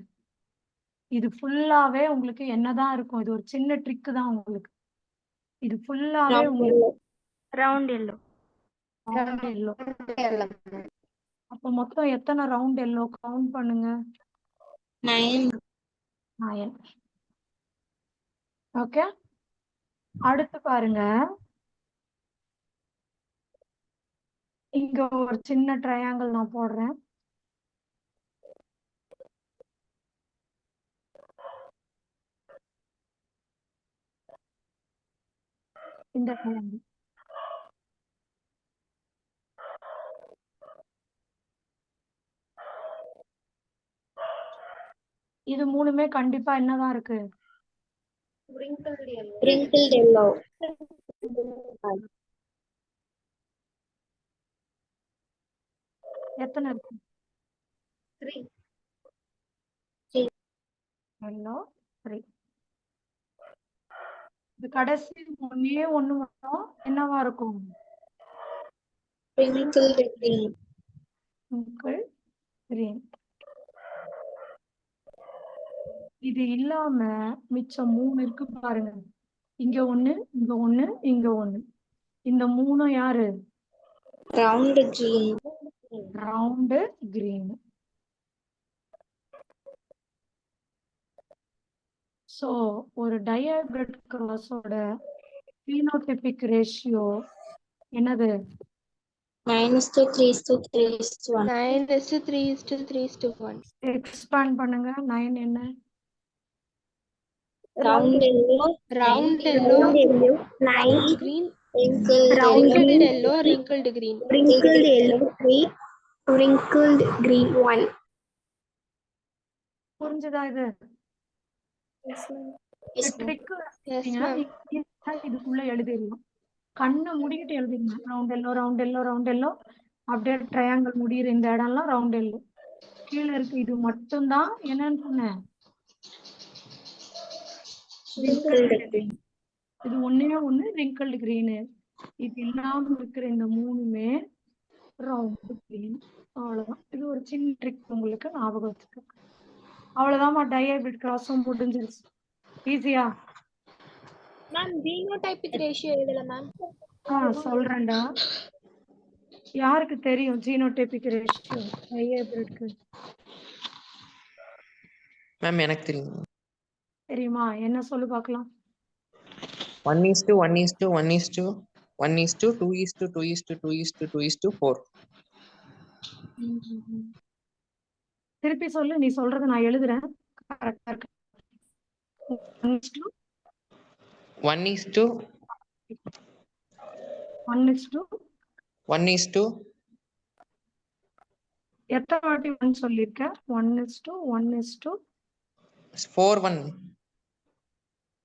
இது ஃபுல்லாவே உங்களுக்கு என்னதான் இருக்கும்? இது ஒரு சின்ன ட்ரிக் தான் உங்களுக்கு. இது ஃபுல்லாவே உங்களுக்கு Round yellow. Round yellow. அப்ப மொத்தம் எத்தனை ரவுண்ட் எல்லோ கவுண்ட் பண்ணுங்க? 9. ஓகே, அடுத்து பாருங்க. இங்க ஒரு சின்ன ட்ரையாங்கிள் நான் போடுறேன். இந்த ட்ரையாங்கிள் இது மூணுமே கண்டிப்பா என்னதான் இருக்கு? Wrinkled yellow. எத்தனை இருக்கு? 3. எல்லோ 3. இது கடைசி ஒன்னே ஒண்ணு மட்டும் என்னவா இருக்கும்? Wrinkled green. கிரீன். இது இல்லாம மிச்சம் 3 இருக்கு பாருங்க. இங்க ஒண்ணு, இங்க ஒண்ணு, இங்க ஒண்ணு. இந்த 3 யாரு? Round green. Round green. So ஒரு டயபிரட் கிராஸோட பினோடைபிக் ரேஷியோ என்னது? 9:3:3:1. 9:3:3:1. எக்ஸ்பேண்ட் பண்ணுங்க. 9 என்ன? Round yellow. Round yellow, 9. green, Wrinkled wrinkled yellow. yellow, wrinkled green. Wrinkled yellow 3. Wrinkled green 1. புரிஞ்சுதா இது? Yes, ma'am. Trick Yes, ma'am. இதுக்குள்ள எழுதிடலாம். கண்ணை முடிக்கிட்டு எழுதிடலாம். Round yellow, round yellow, round yellow, அப்படியே ட்ரையாங்கிள் முடியிற இந்த இடம்லாம் ரவுண்ட் எல்லோ. கீழே இருக்கு இது மட்டும்தான் என்னன்னு சொன்னேன், இது ஒண்ணே ஒண்ணு wrinkled green. இது இல்லாம இருக்கிற இந்த மூணுமே ரவுண்ட் green. அவ்வளவுதான். இது ஒரு சின்ன ட்ரிக் உங்களுக்கு ஞாபகம் வச்சுக்க. அவ்வளவுதான்மா, டயபிட் கிராஸும் முடிஞ்சிருச்சு. ஈஸியா? மேம் ஜீனோடைபிக் ரேஷியோ எழுதல மேம். சொல்றேன்டா. யாருக்கு தெரியும் ஜீனோடைபிக் ரேஷியோ டயபிட்க்கு? மேம் எனக்கு தெரியும். தெரியுமா? என்ன சொல்லு பார்க்கலாம். 1:1:1:1:2:2:2:4. திருப்பி சொல்லு, நீ சொல்றது நான் எழுதுறேன். கரெக்டா இருக்கு. 1:1:1:1 எத்தனை வாட்டி 1 சொல்லிருக்க? 1:1:4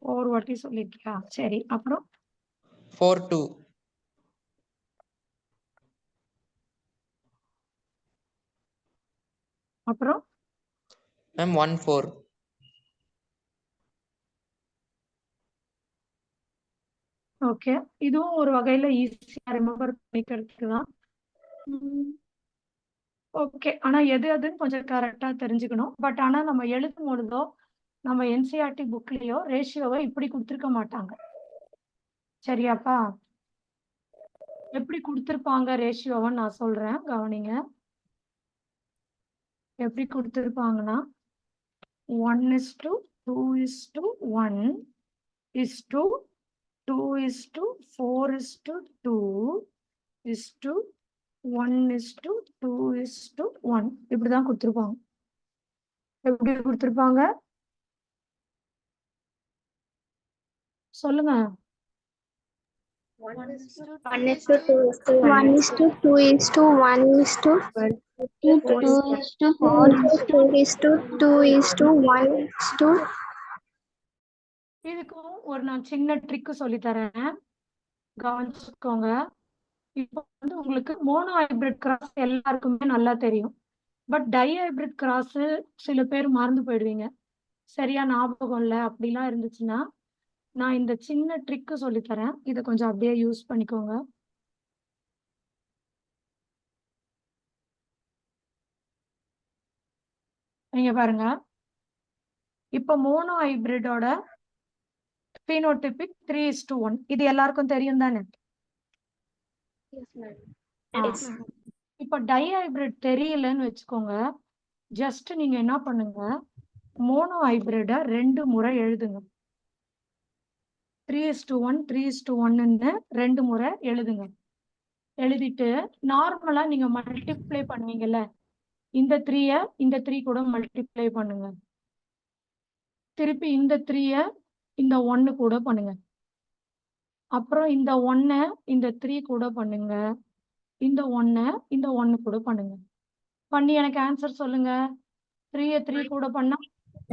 4 வாட்டி சொல்லிருக்கியா? சரி, அப்புறம் 4:2 அப்புறம் மேம் 1:4. ஓகே, இதுவும் ஒரு வகையில ஈஸியா ரிமெம்பர் பண்ணிக்கிறதுக்கு தான். ஓகே, ஆனா எது அதுன்னு கொஞ்சம் கரெக்டா தெரிஞ்சுக்கணும். பட் ஆனா நம்ம எழுதும் பொழுதோ நம்ம என்சிஆர்டி புக்லயோ ரேஷியோவை இப்படி கொடுத்துருக்க மாட்டாங்க. சரியாப்பா? எப்படி கொடுத்துருப்பாங்க ரேஷியோவை நான் சொல்றேன், கவனிங்க. எப்படி கொடுத்துருப்பாங்கன்னா 1:2:2:1:2:1:2:1 இப்படிதான் கொடுத்துருப்பாங்க. எப்படி கொடுத்துருப்பாங்க சொல்லுங்க. 1:2:2:1:2:2:4:2:1:2. இதுக்கும் ஒரு நான் சின்ன ட்ரிக் சொல்லி தரேன், கவனிச்சுக்கோங்க. இப்போ வந்து உங்களுக்கு மோனோ ஹைபிரிட் கிராஸ் எல்லாருக்குமே நல்லா தெரியும். பட் டை ஹைபிரிட் கிராஸ் சில பேர் மறந்து போயிடுவீங்க, சரியா ஞாபகம் இல்லை அப்படிலாம் இருந்துச்சுன்னா நான் இந்த சின்ன ட்ரிக்கு சொல்லி தரேன். இதை கொஞ்சம் அப்படியே யூஸ் பண்ணிக்கோங்க. நீங்க பாருங்க, இப்ப மோனோ ஹைபிரிடோட பினோடிபிக் 3:1 இது எல்லாருக்கும் தெரியும் தானே? இப்ப டை ஹைபிரிட் தெரியலன்னு வச்சுக்கோங்க, ஜஸ்ட் நீங்க என்ன பண்ணுங்க, மோனோ ஹைபிரிட 2 முறை எழுதுங்க. 3:1 3:1ன்னு 2 முறை எழுதுங்க. எழுதிட்டு நார்மலா நீங்க மல்டிப்ளை பண்ணுவீங்கல்ல, இந்த 3 இந்த 3 கூட மல்டிப்ளை பண்ணுங்க. திருப்பி இந்த 3 இந்த 1 கூட பண்ணுங்க. அப்புறம் இந்த 1 இந்த 3 கூட பண்ணுங்க. இந்த 1 இந்த 1 கூட பண்ணுங்க. பண்ணி எனக்கு ஆன்சர் சொல்லுங்க. 3 3 கூட பண்ணா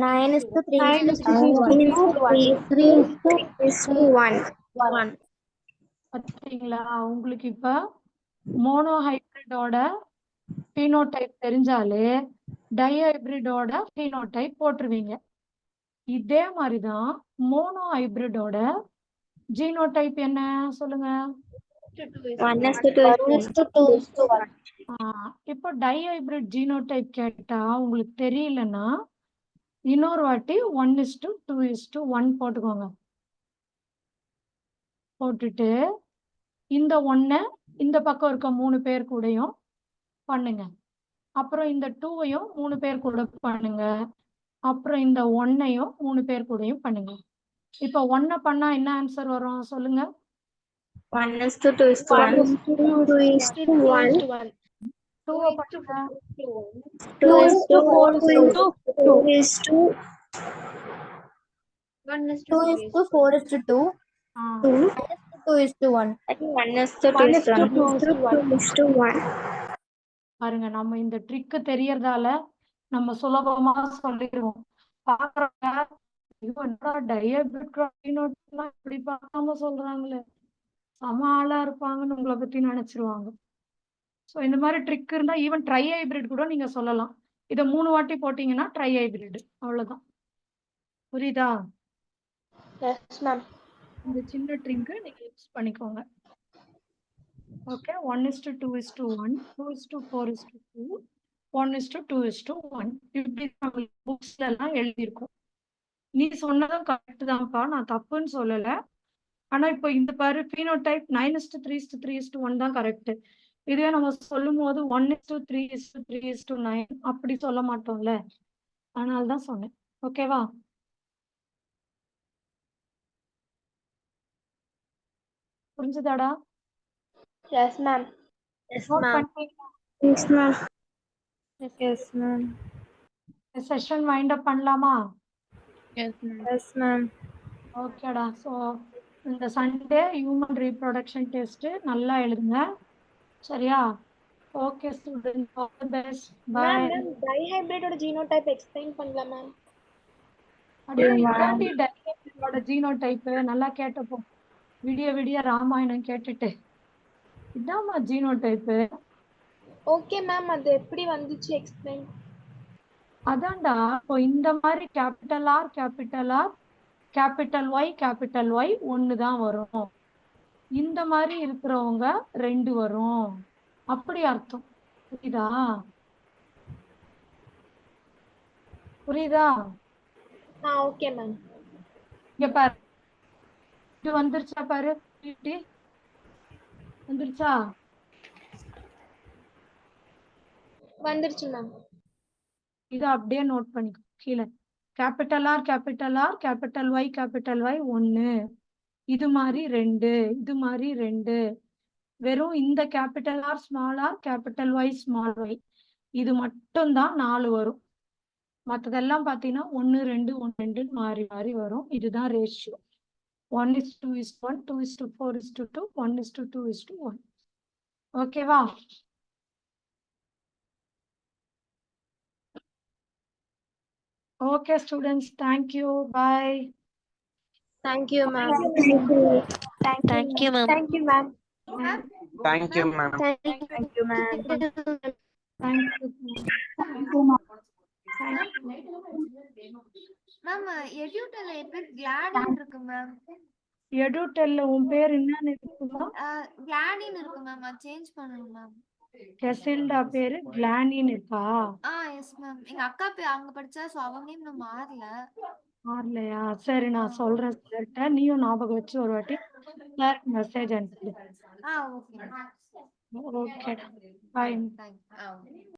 9:3:3:1. பாத்தீங்களா? உங்களுக்கு இப்ப மோனோ ஹைபிரிடோட பினோடைப் தெரிஞ்சாலே டை ஹைபிரிடோட பினோடைப் போட்டுருவீங்க. இதே மாதிரிதான் மோனோ ஹைபிரிடோட ஜீனோடைப் என்ன சொல்லுங்க? இப்போ டை ஹைபிரிட் ஜீனோடைப் கேட்டா உங்களுக்கு தெரியலன்னா இன்னொரு வாட்டி 1:2:1 போட்டுக்கோங்க. போட்டுட்டு இந்த 1 இந்த பக்கம் இருக்க 3 பேர் கூடயும் பண்ணுங்க. அப்புறம் இந்த 2வையும் 3 பேர் கூட பண்ணுங்க. அப்புறம் இந்த 1ஐயும் 3 பேர் கூடயும் பண்ணுங்க. இப்ப 1 பண்ணா என்ன ஆன்சர் வரும் சொல்லுங்க? 1:2:1. 2 பண்ணுங்க. 2:4:2. 2:4:2. 2:1. 1:2:1. பாருங்க, நம்ம இந்த ட்ரிக் தெரியறதால நம்ம சுலபமா சொல்லிடுவோம். பாக்குறவங்க இப்படி பார்க்காம சொல்றாங்களே, சம ஆளா இருப்பாங்கன்னு உங்களை பத்தி நினைச்சிருவாங்க. ஸோ இந்த மாதிரி ட்ரிக் இருந்தா ஈவன் ட்ரை ஹைபிரிட் கூட நீங்க சொல்லலாம். இதை 3 வாட்டி போட்டீங்கன்னா ட்ரை ஹைபிரிட். அவ்வளவுதான். புரியுதா? Yes ma'am. இந்த சின்ன ட்ரிங்க் நீங்க யூஸ் பண்ணிக்கோங்க. ஓகே. 1:2:1, 2:4:2, 1:2:1 இப்படி புக்ஸ்ல எல்லாம் எழுதியிருக்கும். நீ சொன்னதும் கரெக்ட் தான்ப்பா, நான் தப்புன்னு சொல்லல. ஆனா இப்போ இந்த பாரு phenotype 9:3:3:1 தான் கரெக்ட். இதுவே நம்ம சொல்லும் போது 1:3:3:9 அப்படி சொல்ல மாட்டோம்ல, அதனாலதான் சொன்னேன். ஓகேவா? புரிஞ்சுதாடா? Yes ma'am. Yes note ma'am. பண்ணிட்டீங்களா? Yes ma'am. Yes ma'am. Session wind up பண்ணலாமா? Yes ma'am. Yes ma'am. ஓகேடா. ஸோ இந்த சண்டே ஹியூமன் ரீப்ரொடக்ஷன் டெஸ்ட் நல்லா எழுதுங்க. சரியா? Okay student, all the best. Bye. Ma'am டைஹைபிரிடோட ஜீனோடைப் எக்ஸ்பிளைன் பண்ணலாம் மேம். அடே இதாண்டி டைஹைபிரிடோட ஜீனோடைப். நல்லா கேட்டப்போ விடிய விடிய ராமாயணம் கேட்டுட்டு இதாம்மா ஜீனோடைப். ஓகே மேம், அது எப்படி வந்துச்சு எக்ஸ்பிளைன். அதான்டா, இப்போ இந்த மாதிரி கேபிட்டல் ஆர் கேபிட்டல் ஒய் ஒன்று தான் வரும். இந்த மாதிரி இருக்கிறவங்க 2 வரும். அப்படி அர்த்தம். புரியுதா? புரியுதா? Okay ma'am. இங்க பாரு, இது வந்துருச்சா பாரு, வந்துருச்சா? வந்துருச்சு மேம். இதை அப்படியே நோட் பண்ணிக்கோ. கீழே கேபிட்டல் ஆர் கேபிட்டல் ஒய் 1, இது மாதிரி 2, இது மாதிரி 2. வெறும் இந்த கேபிட்டல் ஆர் கேபிட்டல் ஒய் இது மட்டும் தான் 4 வரும். மற்றதெல்லாம் பார்த்தீங்கன்னா 1 2 1 2 மாறி மாறி வரும். இதுதான் ரேஷியோ. 1:2:1, 2:4:2, 1:2:1. ஓகேவா? Okay, students. Thank you. Bye. Thank you ma'am. Thank you, ma'am. Thank you ma'am. Thank you, ma'am. Thank you ma'am. Thank you. Ma'am எடியூட்டல்ல எப்படி கிளாடின் இருக்கு மேம்? எடுட்டல்ல உன் பேர் என்னன்னு இருக்குமா? கிளாடின் இருக்கு மேம், அது சேஞ்ச் பண்ணனும் மேம். கெசில்டா பேரு கிளானின் இருக்கா? Yes ma'am. எங்க அக்கா அங்க படிச்சா, சோ அவங்க நேம் நான் மாறலையா? சரி, நான் சொல்றேன் சார்ட்ட. நீயும் ஞாபகம் வச்சு ஒரு வாட்டி சார் மெசேஜ் அனுப்பிடு. ஓகே. ஓகே. பாய். தேங்க்யூ.